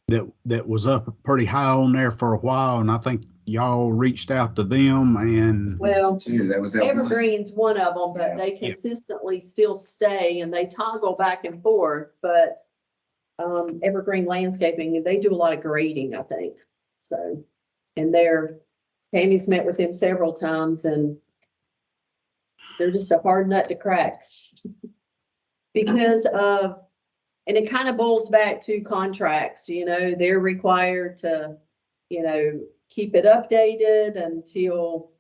that was up pretty high on there for a while, and I think y'all reached out to them and Well, Too, that was that one. Evergreen's one of them, but they consistently still stay and they toggle back and forth, but Evergreen Landscaping, they do a lot of grading, I think. So, and Tammy's met with them several times and they're just a hard nut to crack. Because and it kind of boils back to contracts, they're required to, keep it updated until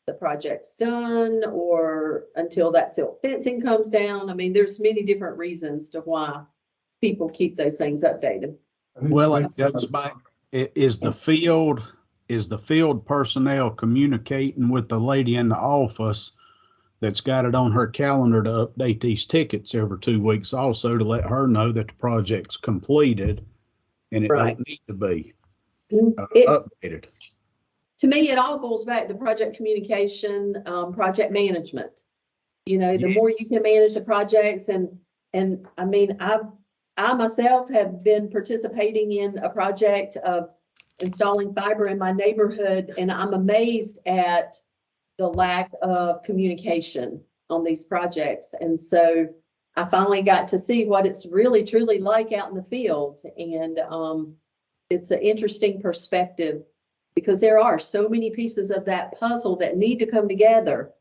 the project's done or until that silt fencing comes down. I mean, there's many different reasons to why people keep those things updated. well, it goes back, is the field personnel communicating with the lady in the office that's got it on her calendar to update these tickets every 2 weeks also to let her know that the project's completed and it Right. don't need to be updated. To me, it all boils back to project communication, project management. The more you can manage the projects and I mean, I myself have been participating in a project of installing fiber in my neighborhood, and I'm amazed at the lack of communication on these projects. And so I finally got to see what it's really truly like out in the field. And it's an interesting perspective because there are so many pieces of that puzzle that need to come together.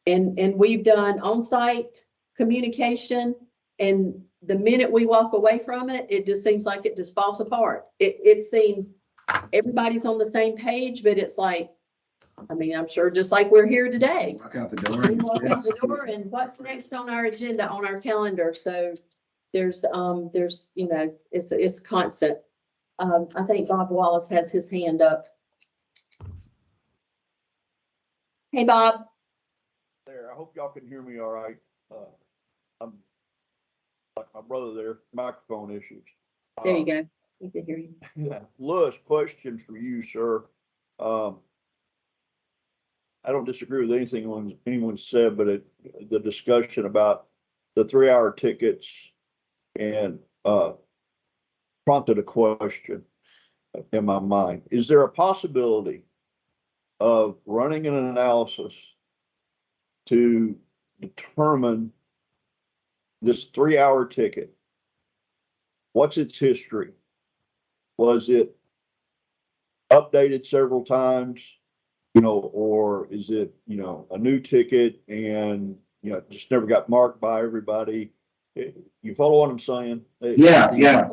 And we've done on-site communication, and the minute we walk away from it, it just seems like it just falls apart. It seems everybody's on the same page, but it's like, I mean, I'm sure just like we're here today. Walk out the door. We walk out the door and what's next on our agenda, on our calendar. So there's, it's constant. I think Bob Wallace has his hand up. Hey, Bob. There, I hope y'all can hear me all right. I'm like my brother there, microphone issues. There you go. We can hear you. Yeah, Lewis, question for you, sir. I don't disagree with anything anyone said, but the discussion about the 3-hour tickets and prompted a question in my mind. Is there a possibility of running an analysis to determine this 3-hour ticket? What's its history? Was it updated several times, or is it, a new ticket and, just never got marked by everybody? You follow what I'm saying? Yeah.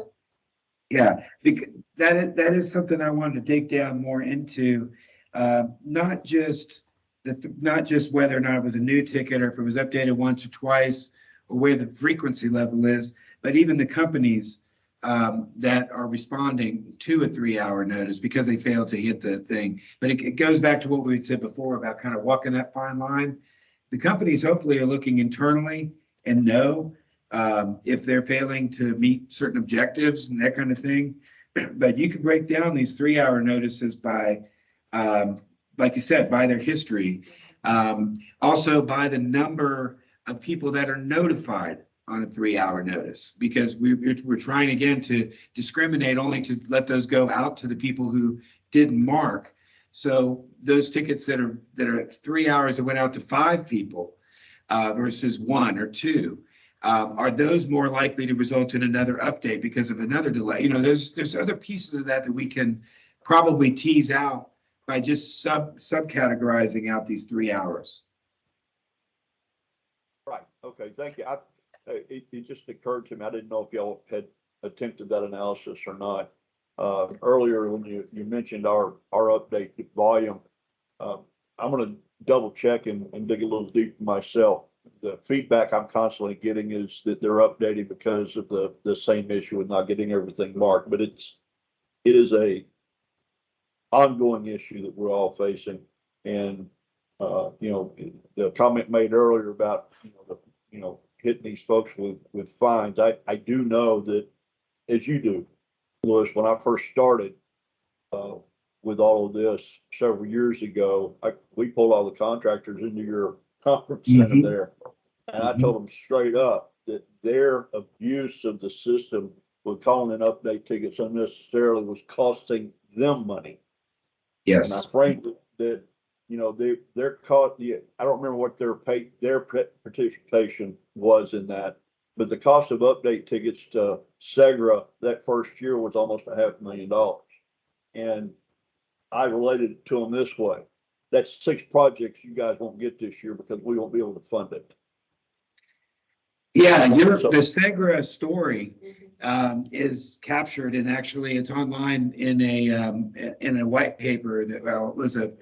That is something I wanted to dig down more into. Not just whether or not it was a new ticket or if it was updated once or twice or where the frequency level is, but even the companies. that are responding to a 3-hour notice because they failed to hit the thing. But it goes back to what we said before about kind of walking that fine line. The companies hopefully are looking internally and know if they're failing to meet certain objectives and that kind of thing. But you can break down these 3-hour notices by, like you said, by their history. Also by the number of people that are notified on a 3-hour notice, because we're trying again to discriminate only to let those go out to the people who didn't mark. So those tickets that are 3 hours that went out to 5 people versus 1 or 2, are those more likely to result in another update because of another delay? You know, there's other pieces of that we can probably tease out by just subcategorizing out these 3 hours. Right, okay, thank you. It just occurred to me, I didn't know if y'all had attempted that analysis or not. Earlier when you mentioned our update volume, I'm gonna double check and dig a little deeper myself. The feedback I'm constantly getting is that they're updating because of the same issue with not getting everything marked, but it is a ongoing issue that we're all facing. And you know, the comment made earlier about hitting these folks with fines. I do know that, as you do, Louis, when I first started with all of this several years ago, we pulled all the contractors into your conference center there. And I told them straight up that their abuse of the system with calling in update tickets unnecessarily was costing them money. Yes. And I framed it that, they're caught, I don't remember what their participation was in that, but the cost of update tickets to Segra that first year was almost $500,000. And I related it to them this way: that's 6 projects you guys won't get this year because we won't be able to fund it. Yeah, the Segra story is captured, and actually it's online in a white paper that, well, it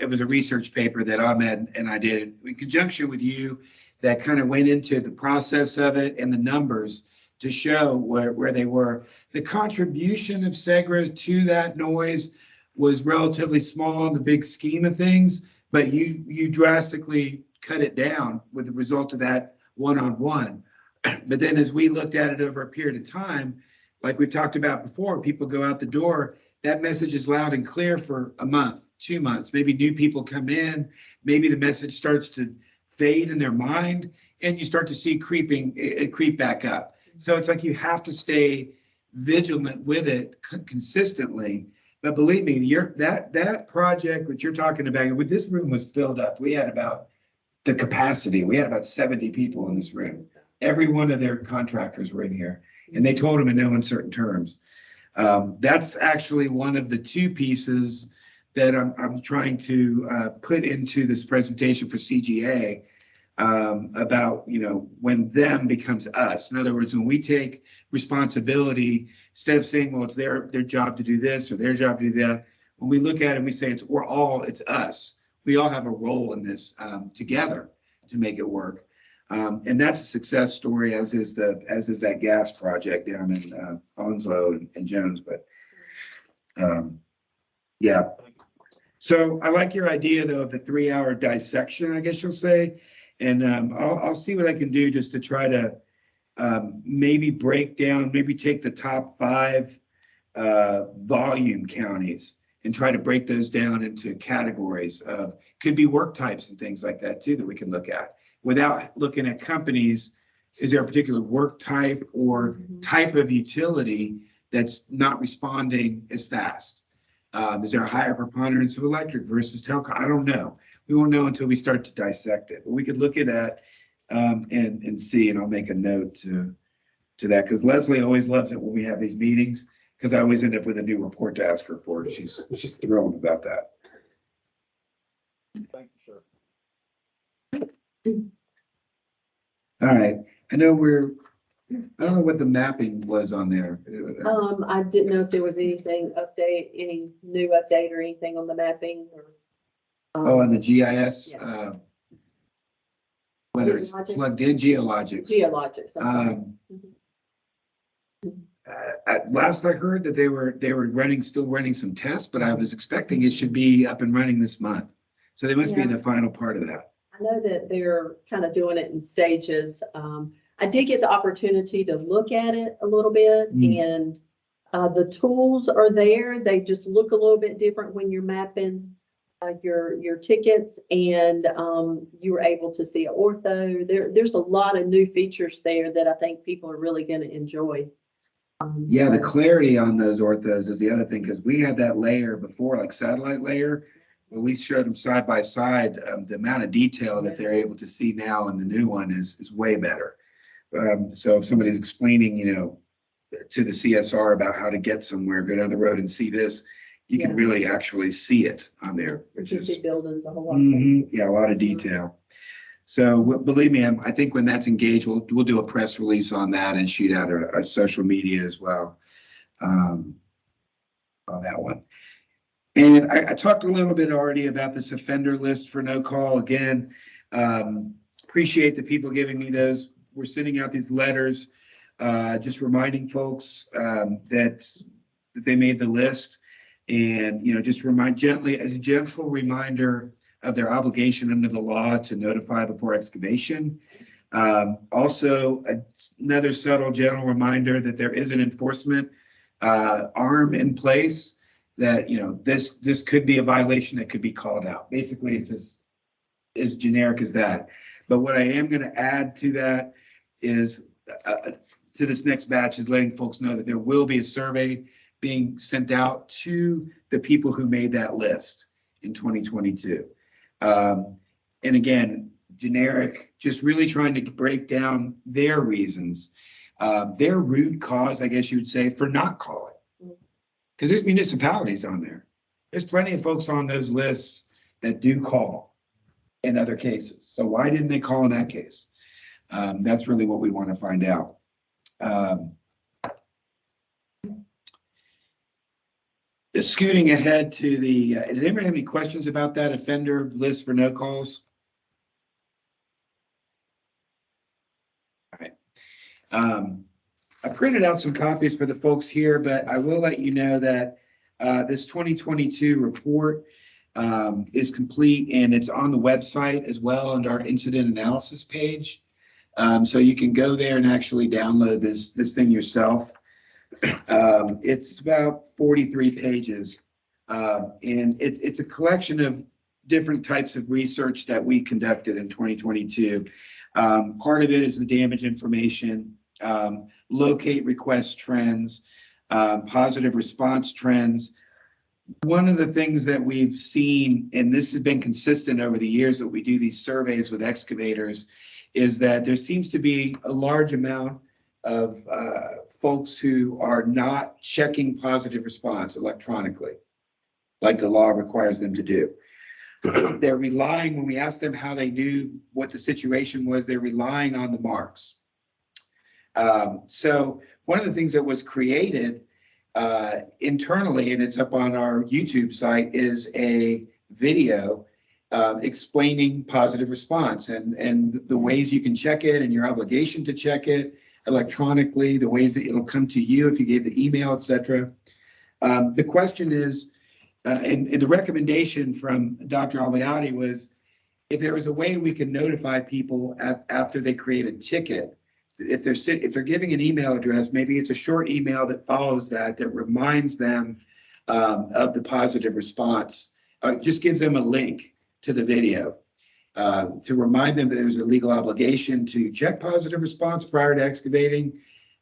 was a research paper that Ahmed and I did in conjunction with you that kind of went into the process of it and the numbers to show where they were. The contribution of Segra to that noise was relatively small in the big scheme of things, but you drastically cut it down with the result of that one-on-one. But then as we looked at it over a period of time, like we've talked about before, people go out the door, that message is loud and clear for a month, 2 months, maybe new people come in, maybe the message starts to fade in their mind, and you start to see it creep back up. So it's like you have to stay vigilant with it consistently. But believe me, that project which you're talking about, when this room was filled up, we had about the capacity, we had about 70 people in this room. Every one of their contractors were in here, and they told them in no uncertain terms. That's actually one of the 2 pieces that I'm trying to put into this presentation for CGA about, when them becomes us. In other words, when we take responsibility, instead of saying, well, it's their job to do this or their job to do that, when we look at it and we say it's us. We all have a role in this together to make it work. And that's a success story, as is that gas project down in Onslow and Jones. But yeah. So I like your idea though of the 3-hour dissection, I guess you'll say. And I'll see what I can do just to try to maybe break down, maybe take the top 5 volume counties and try to break those down into categories of, could be work types and things like that too, that we can look at. Without looking at companies, is there a particular work type or type of utility that's not responding as fast? Is there a higher preponderance of electric versus telecom? I don't know. We won't know until we start to dissect it. But we could look at that and see, and I'll make a note to that, because Leslie always loves it when we have these meetings, because I always end up with a new report to ask her for. She's thrilled about that. Thank you, sir. All right, I don't know what the mapping was on there. I didn't know if there was any new update or anything on the mapping or. On the GIS, Yeah. whether it's Geologics? plugged in, geologics. Geologics. I'm sorry. Last I heard that they were still running some tests, but I was expecting it should be up and running this month. So they must be in the final part of that. I know that they're kind of doing it in stages. I did get the opportunity to look at it a little bit and the tools are there. They just look a little bit different when you're mapping your tickets, and you were able to see ortho. There's a lot of new features there that I think people are really going to enjoy. Yeah, the clarity on those orthos is the other thing, because we had that layer before, like satellite layer, when we showed them side by side, the amount of detail that they're able to see now in the new one is way better. So if somebody's explaining, to the CSR about how to get somewhere, go down the road and see this, you can really actually see it on there, which You is see buildings a whole lot. yeah, a lot of detail. So believe me, I think when that's engaged, we'll do a press release on that and shoot out a social media as well on that one. And I talked a little bit already about this offender list for no call. Again, appreciate the people giving me those. We're sending out these letters, just reminding folks that they made the list, and just remind as a gentle reminder of their obligation under the law to notify before excavation. Also, another subtle gentle reminder that there is an enforcement arm in place, that this could be a violation that could be called out. Basically, it's as generic as that. But what I am going to add to that is to this next batch is letting folks know that there will be a survey being sent out to the people who made that list in 2022. And again, generic, just really trying to break down their reasons, their root cause, I guess you would say, for not calling. Because there's municipalities on there. There's plenty of folks on those lists that do call in other cases. So why didn't they call in that case? That's really what we want to find out. Scooting ahead to the, does anybody have any questions about that offender list for no calls? All right. I printed out some copies for the folks here, but I will let you know that this 2022 report is complete, and it's on the website as well under our incident analysis page. So you can go there and actually download this thing yourself. It's about 43 pages, and it's a collection of different types of research that we conducted in 2022. Part of it is the damage information, locate request trends, positive response trends. One of the things that we've seen, and this has been consistent over the years that we do these surveys with excavators, is that there seems to be a large amount of folks who are not checking positive response electronically, like the law requires them to do. They're relying, when we ask them how they knew what the situation was, they're relying on the marks. So one of the things that was created internally, and it's up on our YouTube site, is a video explaining positive response and the ways you can check it and your obligation to check it electronically, the ways that it'll come to you if you gave the email, etc. The question is, and the recommendation from Dr. Albayati was, if there was a way we could notify people after they create a ticket, if they're giving an email address, maybe it's a short email that follows that reminds them of the positive response, just gives them a link to the video to remind them that there's a legal obligation to check positive response prior to excavating.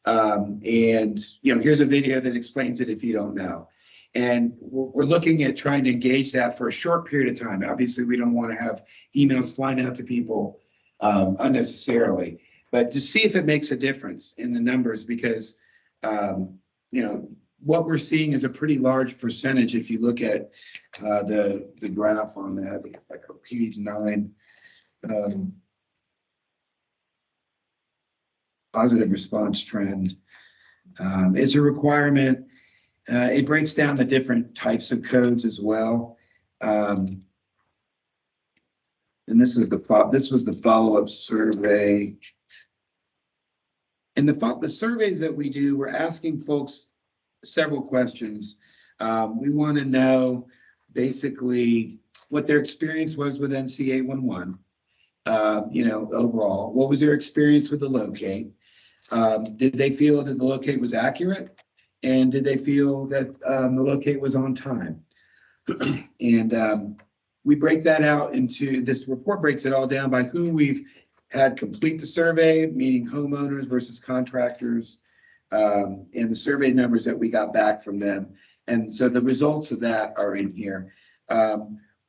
And here's a video that explains it if you don't know. And we're looking at trying to engage that for a short period of time. Obviously, we don't want to have emails flying out to people unnecessarily, but to see if it makes a difference in the numbers, because what we're seeing is a pretty large percentage. If you look at the graph on that, like page 9, positive response trend is a requirement. It breaks down the different types of codes as well. And this was the follow-up survey. And the surveys that we do, we're asking folks several questions. We want to know basically what their experience was with NC 811. Overall, what was their experience with the locate? Did they feel that the locate was accurate? And did they feel that the locate was on time? And we break that out into, this report breaks it all down by who we've had complete the survey, meaning homeowners versus contractors, and the survey numbers that we got back from them. And so the results of that are in here.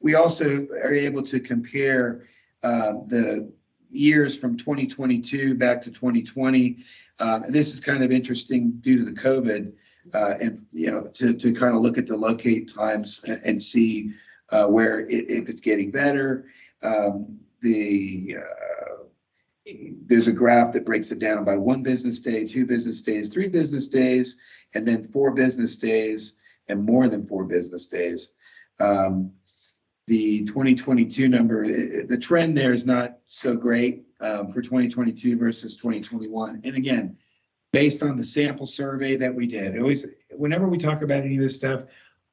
We also are able to compare the years from 2022 back to 2020. This is kind of interesting due to the COVID, and to kind of look at the locate times and see where if it's getting better. There's a graph that breaks it down by 1 business day, 2 business days, 3 business days, and then 4 business days and more than 4 business days. The 2022 number, the trend there is not so great for 2022 versus 2021. And again, based on the sample survey that we did, always, whenever we talk about any of this stuff,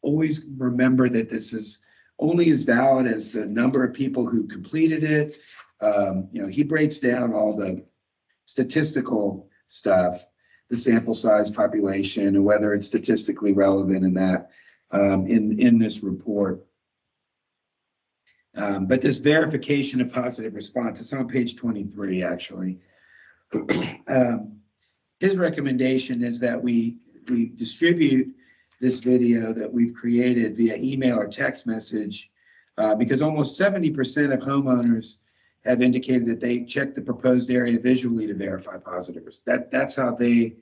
always remember that this is only as valid as the number of people who completed it. He breaks down all the statistical stuff, the sample size, population, and whether it's statistically relevant in that in this report. But this verification of positive response, it's on page 23, actually. His recommendation is that we distribute this video that we've created via email or text message, because almost 70% of homeowners have indicated that they check the proposed area visually to verify positive. That's how they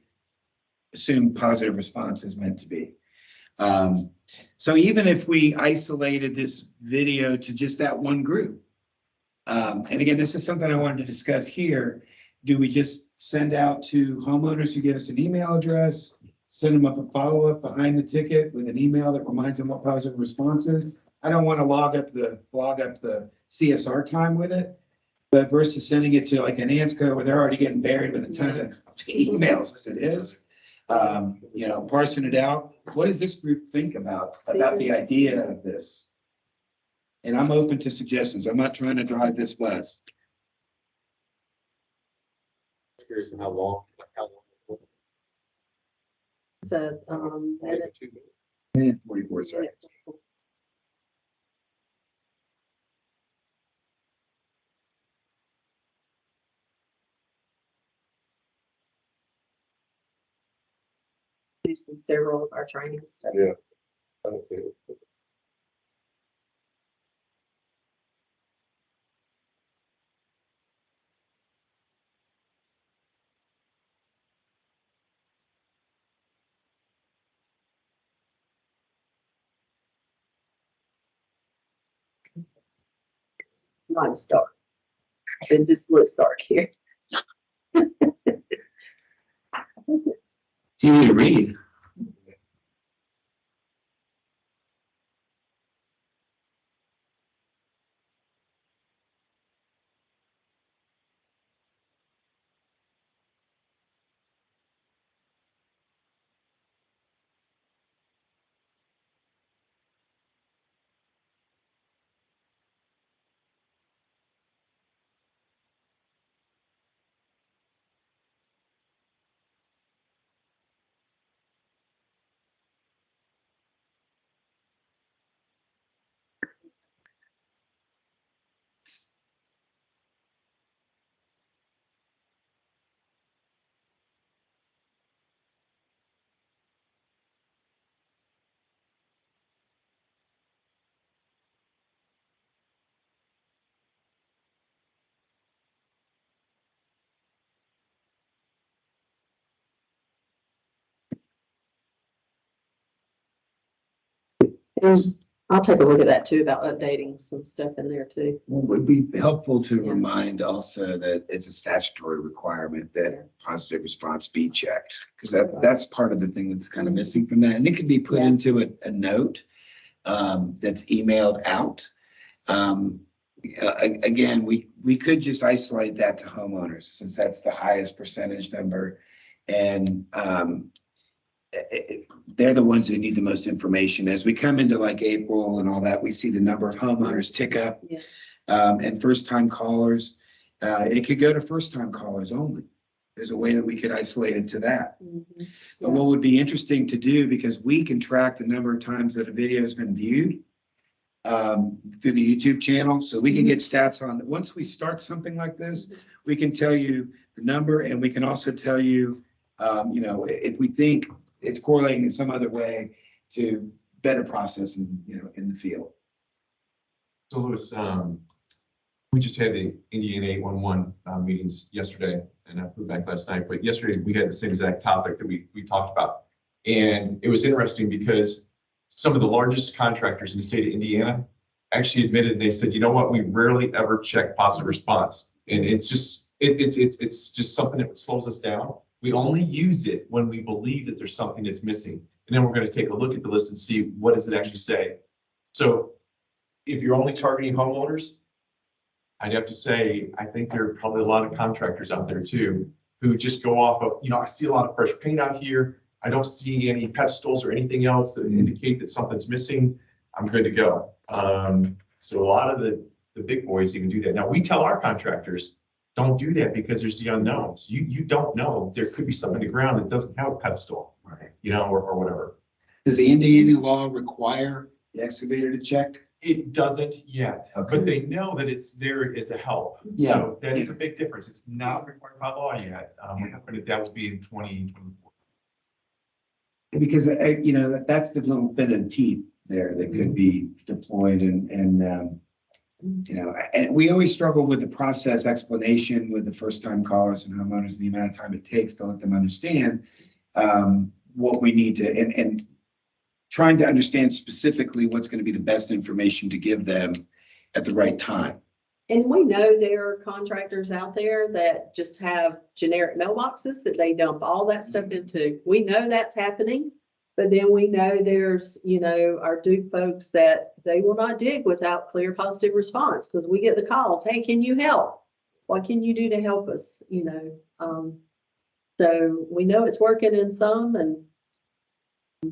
assume positive response is meant to be. So even if we isolated this video to just that one group, and again, this is something I wanted to discuss here, do we just send out to homeowners who give us an email address, send them up a follow-up behind the ticket with an email that reminds them what positive response is? I don't want to log up the CSR time with it, but versus sending it to like an ANSCO where they're already getting buried with a ton of emails as it is. Parsing it out. What does this group think about the idea of this? And I'm open to suggestions. I'm not trying to drive this bus. Curious how long. It's a, Minute 44 seconds. used in several of our training stuff. Yeah. I don't see it. Mine's dark. It just looks dark here. Do you need to read? I'll take a look at that too, about updating some stuff in there too. Well, it would be helpful to Yeah. remind also that it's a statutory requirement Yeah. that positive response be checked. Because that's part of the thing that's kind of missing from that. And it could be put Yeah. into a note that's emailed out. Again, we could just isolate that to homeowners since that's the highest percentage number. And they're the ones that need the most information. As we come into like April and all that, we see the number of homeowners tick up. Yeah. And first-time callers, it could go to first-time callers only. There's a way that we could isolate it to that. Mhm. But what would be interesting to do, because we can track the number of times that a video has been viewed through the YouTube channel, so we can get stats on, once we start something like this, we can tell you the number, and we can also tell you, if we think it's correlating in some other way to better processing, in the field. So Louis, we just had the Indiana 811 meetings yesterday, and I flew back last night, but yesterday we had the same exact topic that we talked about. And it was interesting because some of the largest contractors in the state of Indiana actually admitted, they said, you know what, we rarely ever check positive response. And it's just, it's just something that slows us down. We only use it when we believe that there's something that's missing. And then we're going to take a look at the list and see what does it actually say. So if you're only targeting homeowners, I'd have to say, I think there are probably a lot of contractors out there too, who just go off of, I see a lot of fresh paint out here. I don't see any pedestals or anything else that indicate that something's missing. I'm good to go. So a lot of the big boys even do that. Now we tell our contractors, don't do that because there's the unknowns. You don't know. There could be something in the ground that doesn't have a pedestal, Right. or whatever. Does the Indiana law require the excavator to check? It doesn't yet, Okay. but they know that it's there as a help. Yeah. So that is a big difference. It's not required by law yet. We're hoping that will be in 2024. Because, that's the little bit of teeth there that could be deployed and we always struggle with the process explanation with the first-time callers and homeowners, the amount of time it takes to let them understand what we need to, and trying to understand specifically what's going to be the best information to give them at the right time. And we know there are contractors out there that just have generic mailboxes that they dump all that stuff into. We know that's happening, but then we know there's, our Duke folks that they will not dig without clear positive response because we get the calls, hey, can you help? What can you do to help us? So we know it's working in some,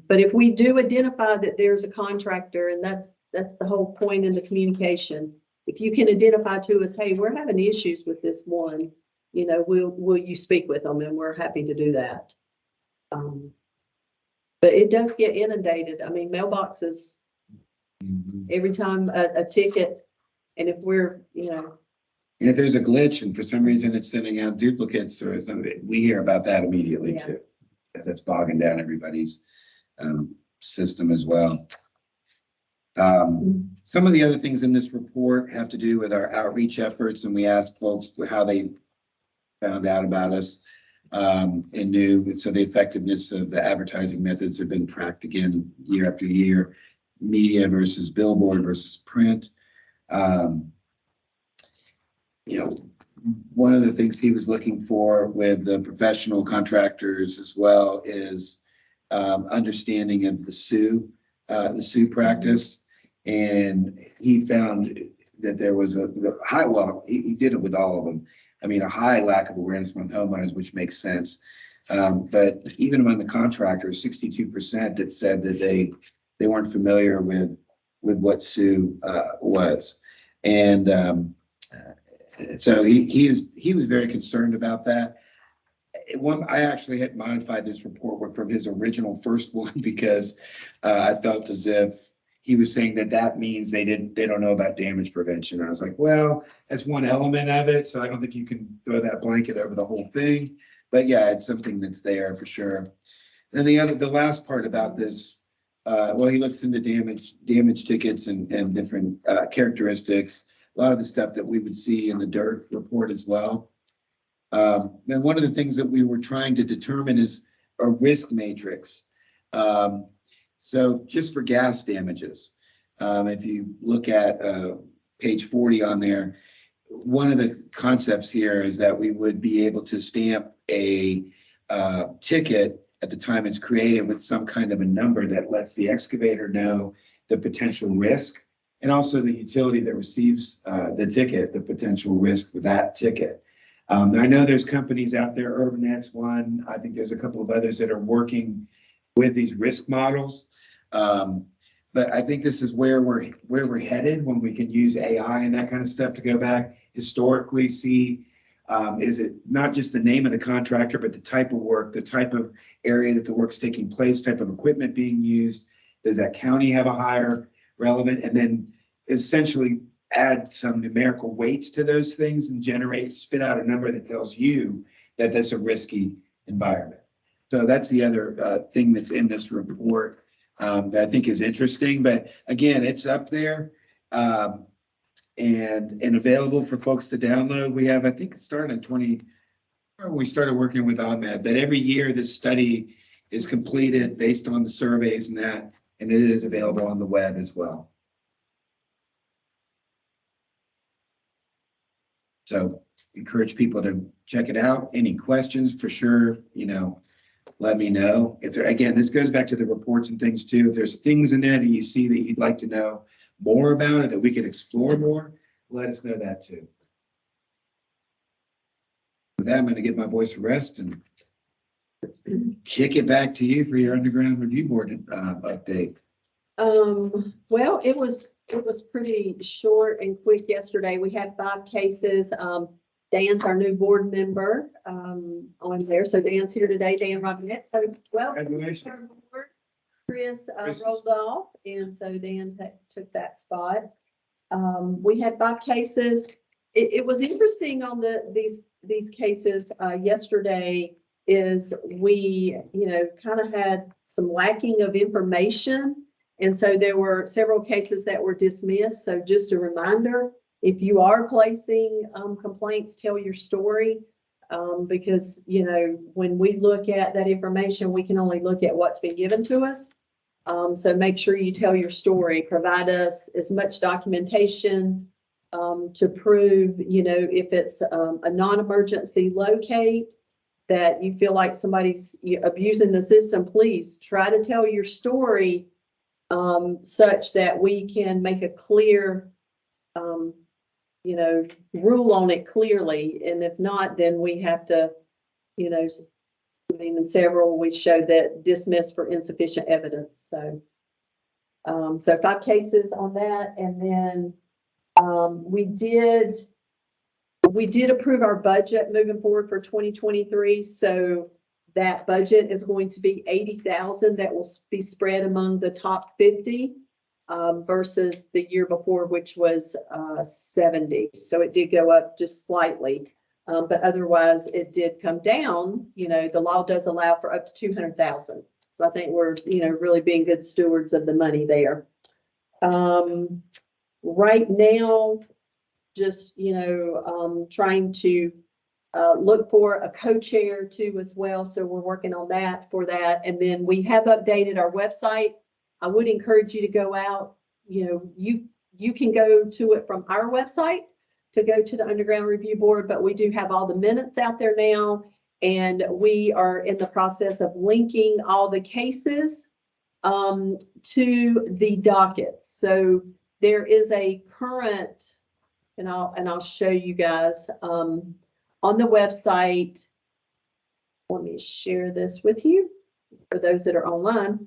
but if we do identify that there's a contractor, and that's the whole point in the communication. If you can identify to us, hey, we're having issues with this one, will you speak with them? And we're happy to do that. But it does get inundated. I mean, mailboxes, every time a ticket, and if we're, And if there's a glitch and for some reason it's sending out duplicates or something, we hear about that immediately Yeah. too. Because it's bogging down everybody's system as well. Some of the other things in this report have to do with our outreach efforts, and we asked folks how they found out about us and knew. So the effectiveness of the advertising methods have been tracked again year after year, media versus billboard versus print. One of the things he was looking for with the professional contractors as well is understanding of the SUE practice. And he found that there was a high, well, he did it with all of them. I mean, a high lack of awareness among homeowners, which makes sense. But even among the contractors, 62% that said that they weren't familiar with what SUE was. And so he was very concerned about that. I actually had modified this report from his original first one because I felt as if he was saying that means they don't know about damage prevention. I was like, well, that's one element of it. So I don't think you can throw that blanket over the whole thing. But yeah, it's something that's there for sure. And the last part about this, he looks into damage tickets and different characteristics, a lot of the stuff that we would see in the DIRT report as well. And one of the things that we were trying to determine is a risk matrix. So just for gas damages, if you look at page 40 on there, one of the concepts here is that we would be able to stamp a ticket at the time it's created with some kind of a number that lets the excavator know the potential risk and also the utility that receives the ticket, the potential risk for that ticket. I know there's companies out there, UrbanX one, I think there's a couple of others that are working with these risk models. But I think this is where we're headed when we can use AI and that kind of stuff to go back historically, see, is it not just the name of the contractor, but the type of work, the type of area that the work's taking place, type of equipment being used? Does that county have a higher relevant? And then essentially add some numerical weights to those things and spit out a number that tells you that that's a risky environment. So that's the other thing that's in this report that I think is interesting. But again, it's up there and available for folks to download. We have, I think it started in we started working with Ahmed, but every year this study is completed based on the surveys and that, and it is available on the web as well. So encourage people to check it out. Any questions, for sure, let me know. If there, again, this goes back to the reports and things too. If there's things in there that you see that you'd like to know more about or that we could explore more, let us know that too. With that, I'm going to give my voice a rest and kick it back to you for your Underground Review Board update. Well, it was pretty short and quick yesterday. We had 5 cases. Dan's our new board member on there. So Dan's here today, Dan Robinette. So, well, Congratulations. Chris rolled off, and so Dan took that spot. We had 5 cases. It was interesting on these cases yesterday is we, kind of had some lacking of information. And so there were several cases that were dismissed. So just a reminder, if you are placing complaints, tell your story. Because, when we look at that information, we can only look at what's been given to us. So make sure you tell your story, provide us as much documentation to prove, if it's a non-emergency locate, that you feel like somebody's abusing the system, please try to tell your story such that we can make a clear, rule on it clearly. And if not, then we have to, in several, we showed that dismissed for insufficient evidence. So, 5 cases on that. And then we did approve our budget moving forward for 2023. So that budget is going to be 80,000 that will be spread among the top 50 versus the year before, which was 70. So it did go up just slightly, but otherwise it did come down. The law does allow for up to 200,000. So I think we're, really being good stewards of the money there. Right now, just, trying to look for a co-chair too as well. So we're working on that for that. And then we have updated our website. I would encourage you to go out, you can go to it from our website to go to the Underground Review Board, but we do have all the minutes out there now. And we are in the process of linking all the cases to the dockets. So there is a current, and I'll show you guys on the website. Let me share this with you for those that are online.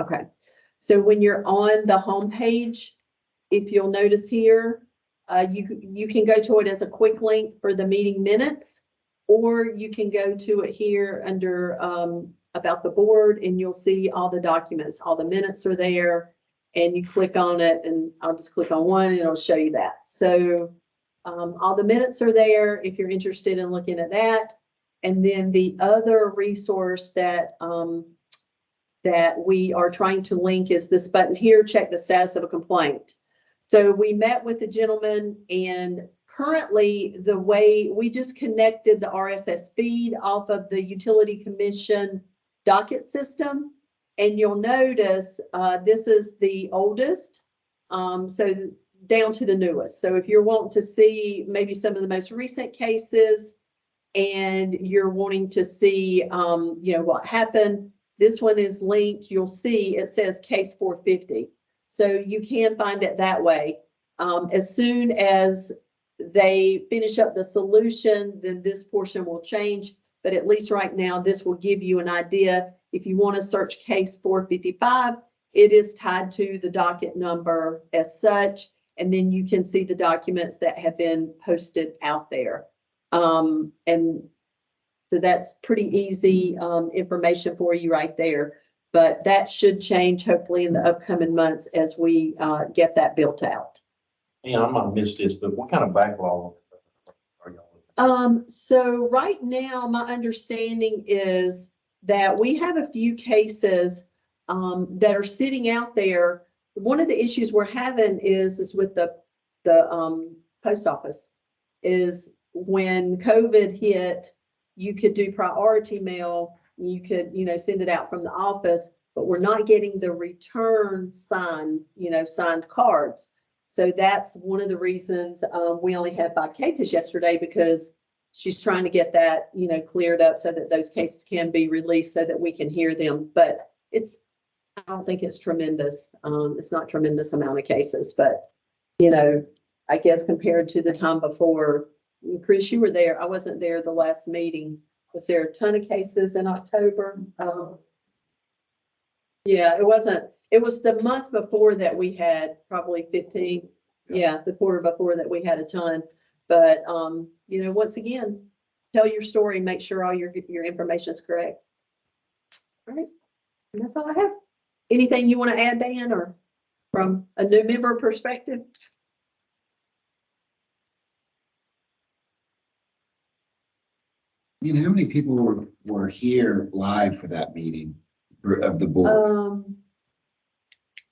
Okay, so when you're on the home page, if you'll notice here, you can go to it as a quick link for the meeting minutes, or you can go to it here under about the board, and you'll see all the documents. All the minutes are there, and you click on it, and I'll just click on one and it'll show you that. So all the minutes are there if you're interested in looking at that. And then the other resource that we are trying to link is this button here, check the status of a complaint. So we met with the gentleman, and currently the way we just connected the RSS feed off of the Utility Commission docket system. And you'll notice this is the oldest, so down to the newest. So if you're wanting to see maybe some of the most recent cases and you're wanting to see, what happened, this one is linked. You'll see it says case 450. So you can find it that way. As soon as they finish up the solution, then this portion will change. But at least right now, this will give you an idea. If you want to search case 455, it is tied to the docket number as such. And then you can see the documents that have been posted out there. And so that's pretty easy information for you right there. But that should change hopefully in the upcoming months as we get that built out. Yeah, I might have missed this, but what kind of backlog are y'all looking at? So right now, my understanding is that we have a few cases that are sitting out there. One of the issues we're having is with the post office is when COVID hit, you could do priority mail. You could, send it out from the office, but we're not getting the return signed cards. So that's one of the reasons we only had 5 cases yesterday, because she's trying to get that, cleared up so that those cases can be released so that we can hear them. But I don't think it's tremendous. It's not tremendous amount of cases, but, I guess compared to the time before, Chris, you were there. I wasn't there the last meeting. Was there a ton of cases in October? Yeah, it wasn't. It was the month before that we had probably 15. Yeah, the quarter before that we had a ton. But, once again, tell your story, make sure all your information is correct. All right. And that's all I have. Anything you want to add, Dan, or from a new member perspective? How many people were here live for that meeting of the board?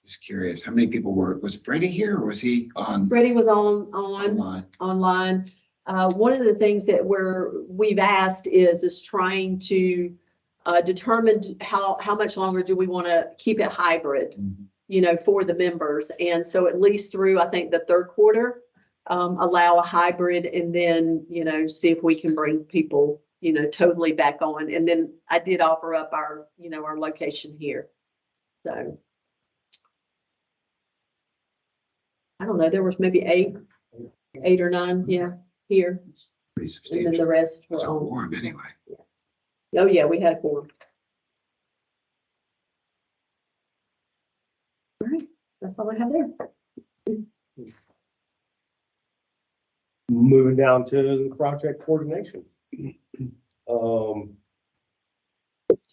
Just curious, how many people was Freddie here, or was he on? Freddie was online. One of the things that we've asked is trying to determine how much longer do we want to keep it hybrid, for the members. And so at least through, I think, the third quarter, allow a hybrid, and then, see if we can bring people, totally back on. And then I did offer up our location here. So I don't know, there was maybe 8 or 9, here. Pretty And then substantial. the rest were It's a on. quorum anyway. Oh, yeah, we had a quorum. All right, that's all I have there. Moving down to the project coordination.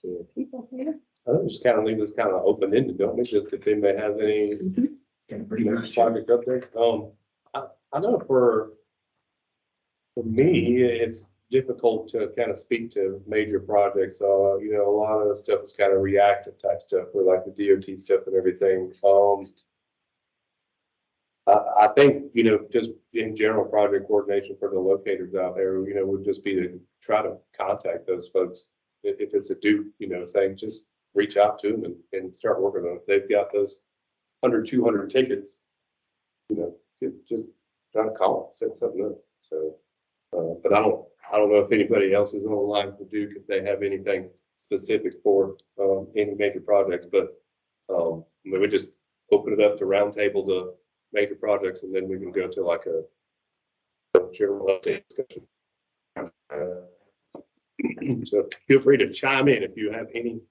Two people here. I'll just kind of leave this kind of open-ended, don't we? Just if anybody has any Pretty much. project update. I know for me, it's difficult to kind of speak to major projects. A lot of the stuff is kind of reactive type stuff, for like the DOT stuff and everything. I think, just in general, project coordination for the locators out there, would just be to try to contact those folks. If it's a due, thing, just reach out to them and start working on it. They've got those 100, 200 tickets, just try to call them, set something up. So, but I don't know if anybody else is on the line for Duke, if they have anything specific for any major projects, but we just open it up to roundtable to major projects, and then we can go to like a general update discussion. So feel free to chime in if you have any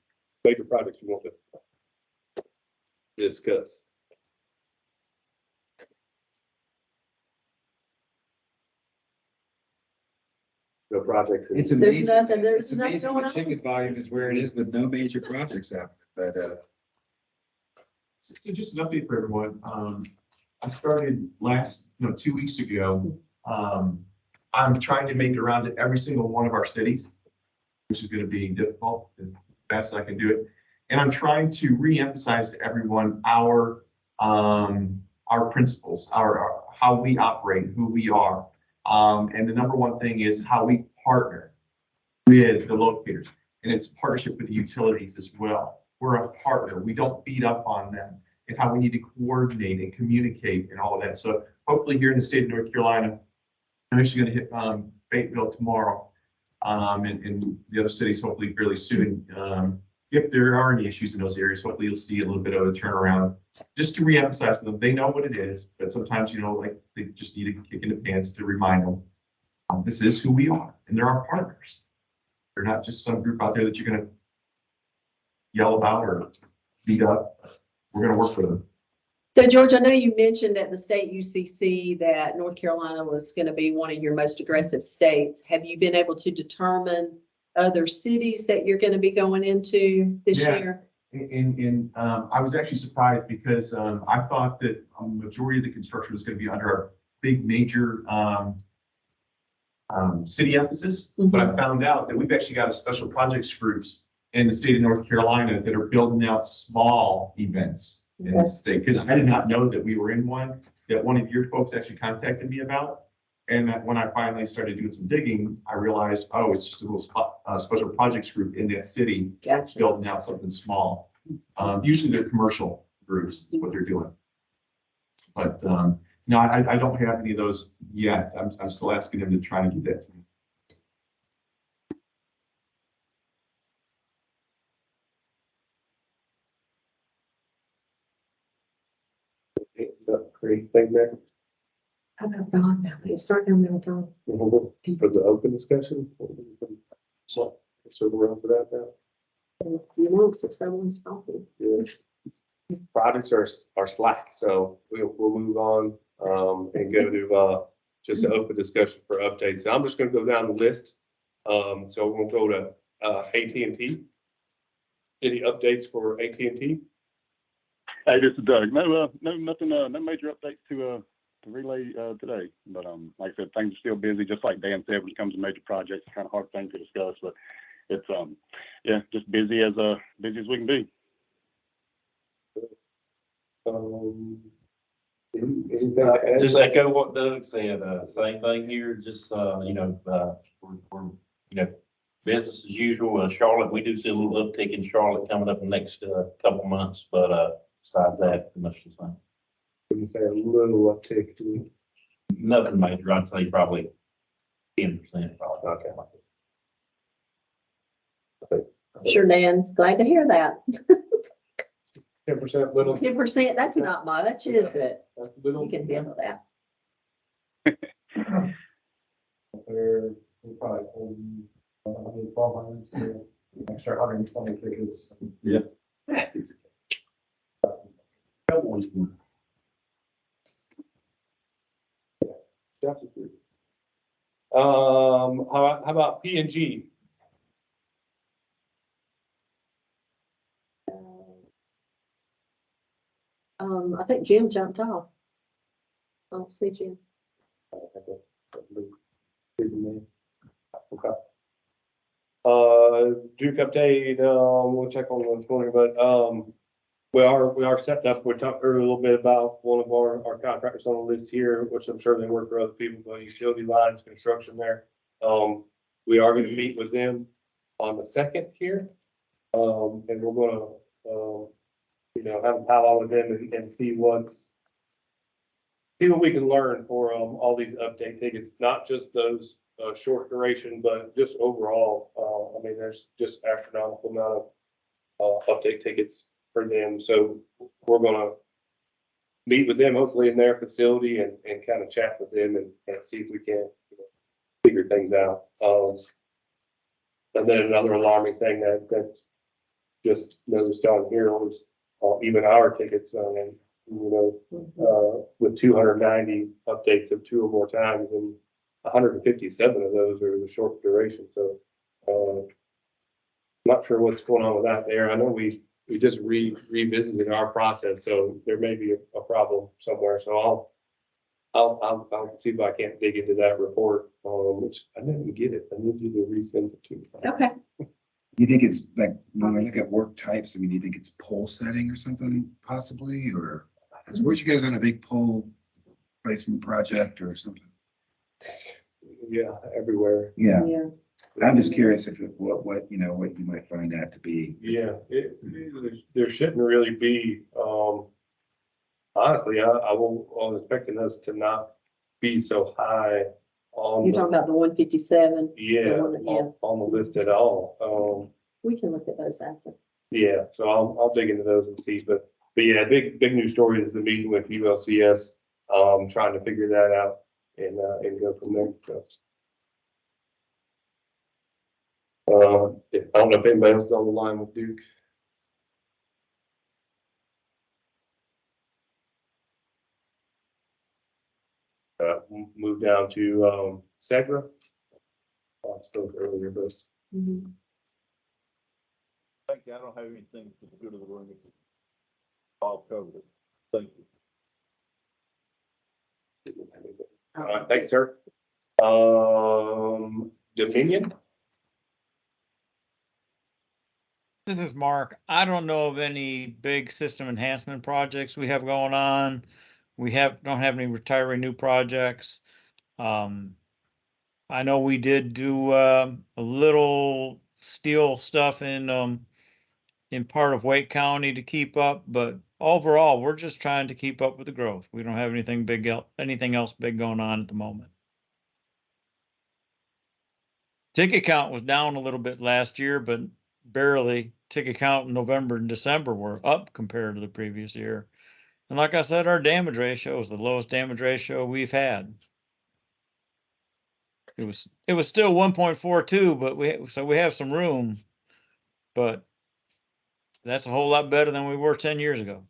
major projects you want to discuss. No projects. It's There's amazing. nothing, there's It's nothing amazing going the on. ticket volume is where it is with no major projects happening, but, So just an update for everyone. I started 2 weeks ago. I'm trying to make it around to every single one of our cities, which is going to be difficult, as best I can do it. And I'm trying to re-emphasize to everyone our principles, our how we operate, who we are. And the number one thing is how we partner with the locators, and it's partnership with the utilities as well. We're a partner. We don't beat up on them, and how we need to coordinate and communicate and all of that. So hopefully here in the state of North Carolina, I'm actually going to hit Batesville tomorrow, and the other cities hopefully fairly soon. if there are any issues in those areas, hopefully you'll see a little bit of a turnaround. Just to reemphasize with them, they know what it is, but sometimes, like, they just need a kick in the pants to remind them, this is who we are, and they're our partners. They're not just some group out there that you're gonna yell about or beat up. We're gonna work for them. So George, I know you mentioned at the state UCC that North Carolina was going to be one of your most aggressive states. Have you been able to determine other cities that you're going to be going into this Yeah. year? I was actually surprised because I thought that a majority of the construction was going to be under our big major city emphasis, but I found out that we've actually got a special projects groups in the state of North Carolina that are building out small events in the state, because I did not know that we were in one, that one of your folks actually contacted me about. And that when I finally started doing some digging, I realized, oh, it's just a little special projects group in that city Gotcha. building out something small. Usually they're commercial groups is what they're doing. But no, I don't have any of those yet. I'm still asking them to try to get that to me. Is that great thing there? How about Don now? You start down there with Don. For the open discussion? So we're on for that now? You know, since someone's talking. Yeah. Projects are slack, so we'll move on, and go to, just an open discussion for updates. I'm just gonna go down the list. So we'll go to, AT&T. Any updates for AT&T? Hey, this is Doug. No, nothing, no major updates to relay today. But like I said, things are still busy. Just like Dan said, when it comes to major projects, it's kind of hard thing to discuss. But it's yeah, just busy as we can be. Anything to add? Just echo what Doug said, same thing here, just, we're business as usual. Charlotte, we do see a little uptick in Charlotte coming up in the next, couple months, but, besides that, pretty much the same. When you say a little uptick, Nothing major, I'd say probably 10%, probably. okay. Sure, Dan's glad to hear that. 10% little. 10%, that's not much, is it? That's little. You can handle that. We're probably holding 1,200, so extra 120 tickets. Yeah. How about P&G? I think Jim jumped off. I don't see Jim. Okay. Duke update, we'll check on this morning, but, we are set up. We talked earlier a little bit about one of our contractors on the list here, which I'm sure they work for other people, but utility lines, construction there. We are going to meet with them on the 2nd here. And we're gonna, have a powwow with them and see what we can learn for, all these update tickets, not just those, short duration, but just overall. I mean, there's just astronomical amount of, update tickets for them. So we're gonna meet with them hopefully in their facility and kind of chat with them and see if we can figure things out. And then another alarming thing that just noticed down here was even our tickets, with 290 updates of 2 or more times, and 157 of those are the short duration. So not sure what's going on with that there. I know we just revisited our process, so there may be a problem somewhere. So I'll see if I can't dig into that report, which I didn't get it. I need you to resend it to me. Okay. Do you think it's like, when we look at work types, I mean, do you think it's pole setting or something possibly, or weren't you guys on a big pole placement project or something? Yeah, everywhere. Yeah, Yeah. I'm just curious if what you might find that to be. Yeah, there shouldn't really be, honestly, I was expecting us to not be so high on. You're talking about the 157? Yeah, the one that- yeah. on the list at all. We can look at those after. Yeah, so I'll dig into those and see, but yeah, big news story is the meeting with ULCS, trying to figure that out and go from there, so. I don't know if anybody else is on the line with Duke. Move down to, Segra. I spoke earlier, but Mhm. Thank you. I don't have anything for the good of the room. All covered it. Thank you. all right, thanks, sir. Dominion? This is Mark. I don't know of any big system enhancement projects we have going on. We don't have any retiree new projects. I know we did do a little steel stuff in part of Wake County to keep up, but overall, we're just trying to keep up with the growth. We don't have anything else big going on at the moment. Ticket count was down a little bit last year, but barely. Ticket count in November and December were up compared to the previous year. And like I said, our damage ratio is the lowest damage ratio we've had. It was still 1.42, but we have some room, but that's a whole lot better than we were 10 years ago.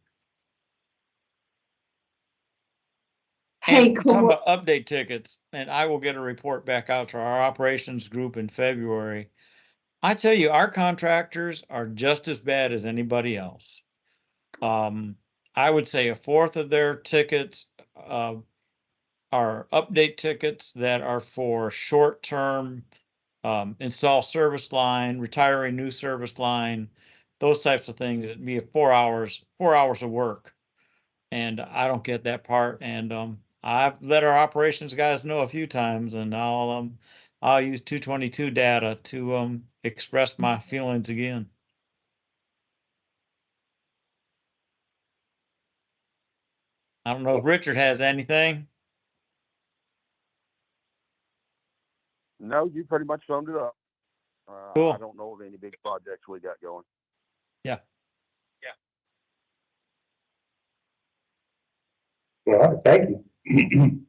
Hey, And talking Cor- about update tickets, and I will get a report back out to our operations group in February. I tell you, our contractors are just as bad as anybody else. I would say a fourth of their tickets are update tickets that are for short-term install service line, retiring new service line, those types of things. It'd be 4 hours of work. And I don't get that part. And I've let our operations guys know a few times, and I'll use 222 data to express my feelings again. I don't know if Richard has anything. No, you pretty much summed it up. Cool. I don't know of any big projects we got going. Yeah. All right, thank you.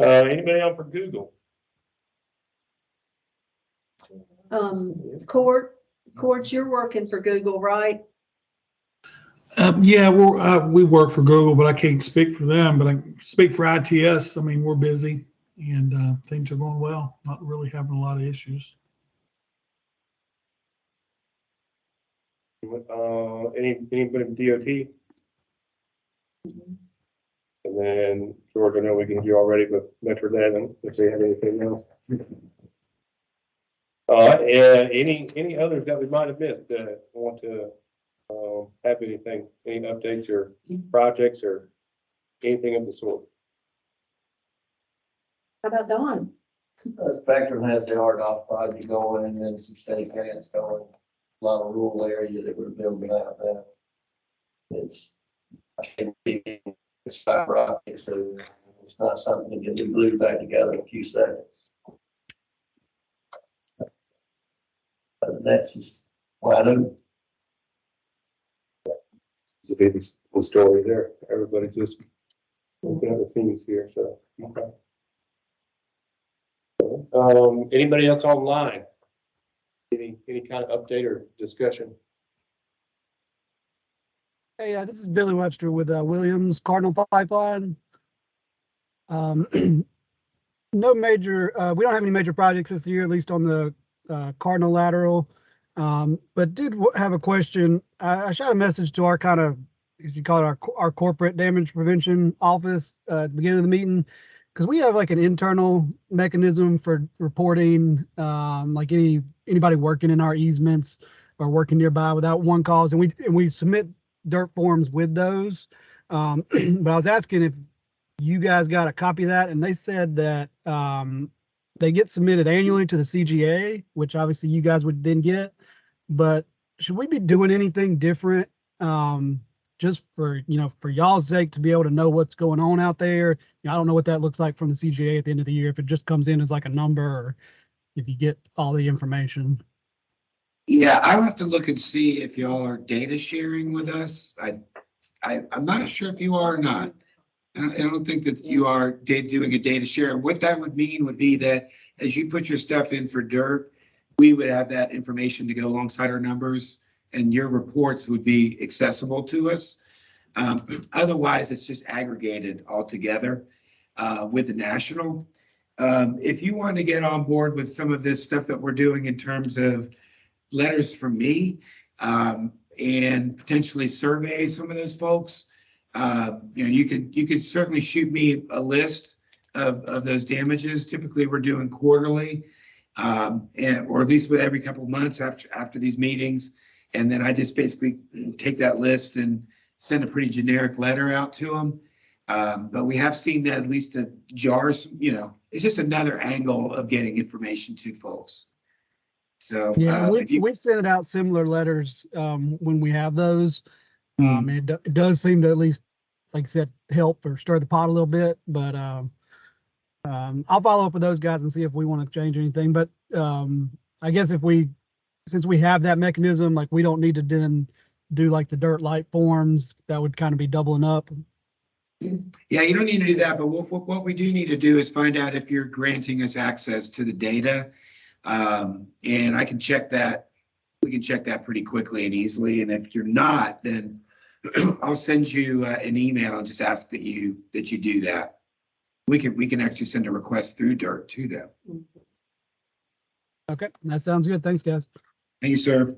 Anybody else for Google? Court, you're working for Google, right? Yeah, we work for Google, but I can't speak for them, but I can speak for ITS. I mean, we're busy and things are going well, not really having a lot of issues. Anybody from DOT? And then George, I know we can do already, but Metro Devon, if they have anything else. And any others that we might have missed that want to have anything, any updates or projects or anything of the sort? How about Dawn? Spectrum has the RDOF project going and then some state grants going. A lot of rural areas that we're building out there. It's fiber optic, so it's not something that can be glued back together in a few seconds. But that's just wide open. It's a big story there. Everybody's just looking at the themes here, so, okay. Anybody else online? Any kind of update or discussion? Hey, this is Billy Webster with Williams Cardinal Pipeline. No major, we don't have any major projects this year, at least on the Cardinal lateral. But did have a question. I shot a message to our kind of, as you call it, our corporate damage prevention office at the beginning of the meeting, because we have like an internal mechanism for reporting like anybody working in our easements or working nearby without one cause, and we submit dirt forms with those. But I was asking if you guys got a copy of that, and they said that they get submitted annually to the CGA, which obviously you guys would then get. But should we be doing anything different just for y'all's sake to be able to know what's going on out there? I don't know what that looks like from the CGA at the end of the year, if it just comes in as like a number or if you get all the information. Yeah, I'll have to look and see if y'all are data sharing with us. I'm not sure if you are or not. I don't think that you are doing a data share. What that would mean would be that as you put your stuff in for dirt, we would have that information to go alongside our numbers and your reports would be accessible to us. Otherwise, it's just aggregated all together with the national. If you want to get on board with some of this stuff that we're doing in terms of letters from me and potentially survey some of those folks, you could certainly shoot me a list of those damages. Typically, we're doing quarterly, or at least with every couple of months after these meetings. And then I just basically take that list and send a pretty generic letter out to them. But we have seen that at least to jars, it's just another angle of getting information to folks. So Yeah, if you, we send out similar letters when we have those. Hmm. It does seem to at least, like I said, help or stir the pot a little bit. But I'll follow up with those guys and see if we want to change anything. But I guess since we have that mechanism, like we don't need to then do like the dirt light forms, that would kind of be doubling up. Yeah, you don't need to do that, but what we do need to do is find out if you're granting us access to the data. And I can check that. We can check that pretty quickly and easily. And if you're not, then I'll send you an email and just ask that you do that. We can actually send a request through Dirt to them. Okay, that sounds good. Thanks, guys. Thank you, sir.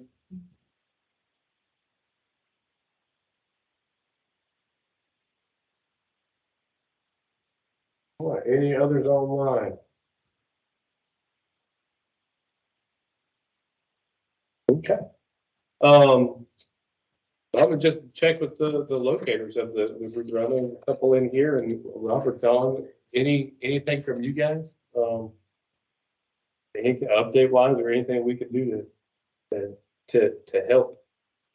All right, any others online? Okay. I would just check with the locators of if we're running a couple in here and Robert telling anything from you guys? Any update wise or anything we could do to help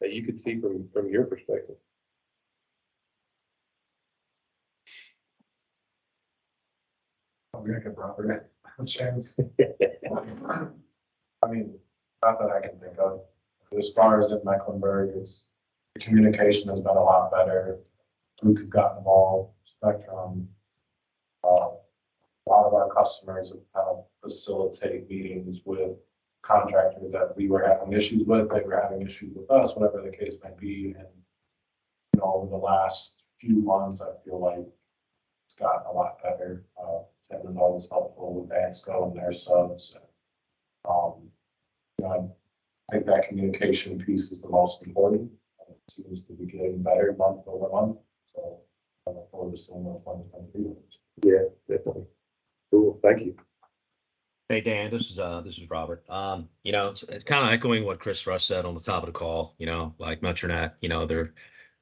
that you could see from your perspective? Robert. I mean, not that I can think of. As far as in Mecklenburg, the communication has been a lot better. Luke has gotten involved, Spectrum. A lot of our customers have kind of facilitate meetings with contractors that we were having issues with. They were having issues with us, whatever the case may be. And, over the last few months, I feel like it's gotten a lot better. Tim is always helpful with Vansco and their subs. I think that communication piece is the most important. It seems to be getting better month over month. So I look forward to seeing those 2023. Yeah, definitely. Cool, thank you. Hey, Dan, this is Robert. It's kind of echoing what Chris Rush said on the top of the call, like Metronet,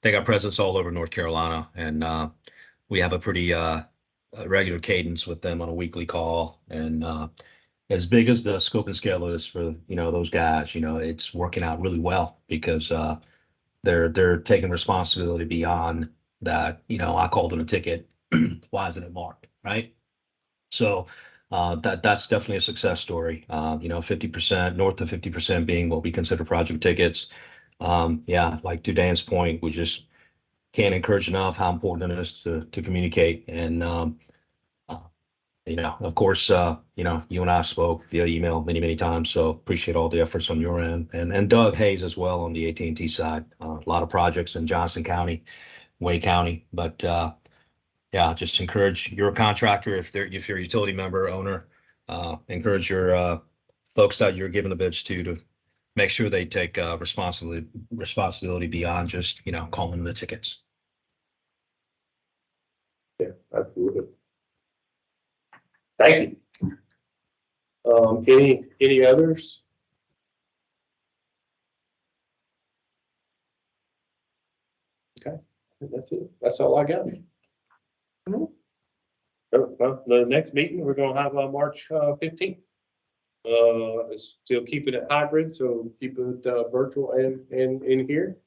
they got presence all over North Carolina, and we have a pretty regular cadence with them on a weekly call. And as big as the scope and scale is for, those guys, it's working out really well because they're taking responsibility beyond that. I called it a ticket. Why isn't it marked? Right. So that's definitely a success story. 50%, north of 50% being what we consider project tickets. Like to Dan's point, we just can't encourage enough how important it is to communicate. And, of course, you and I spoke via email many, many times. So appreciate all the efforts on your end, and Doug Hayes as well on the AT&T side. A lot of projects in Johnson County, Wayne County, but just encourage your contractor, if you're a utility member, owner, encourage your folks that you're giving the bids to make sure they take responsibility beyond just, calling the tickets. Yeah, absolutely. Thank you. Any others? Okay, I think that's it. That's all I got. Well, the next meeting, we're gonna have March 15th. Still keeping it hybrid, so keep it virtual and in here.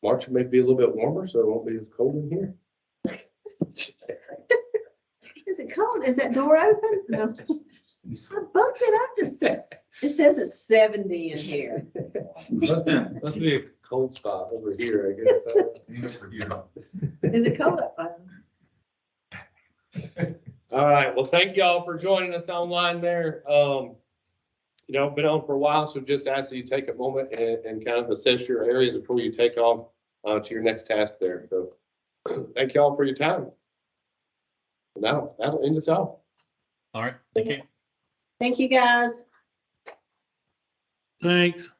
March may be a little bit warmer, so it won't be as cold in here. Is it cold? Is that door open? No. I bumped it up just. It says it's 70 in here. Must be a cold spot over here, I guess. Is it cold up? All right, well, thank y'all for joining us online there. You know, been on for a while, so just ask that you take a moment and kind of assess your areas before you take off to your next task there. So thank y'all for your time. Now, that'll end us all. All right, thank you. Thank you, guys. Thanks.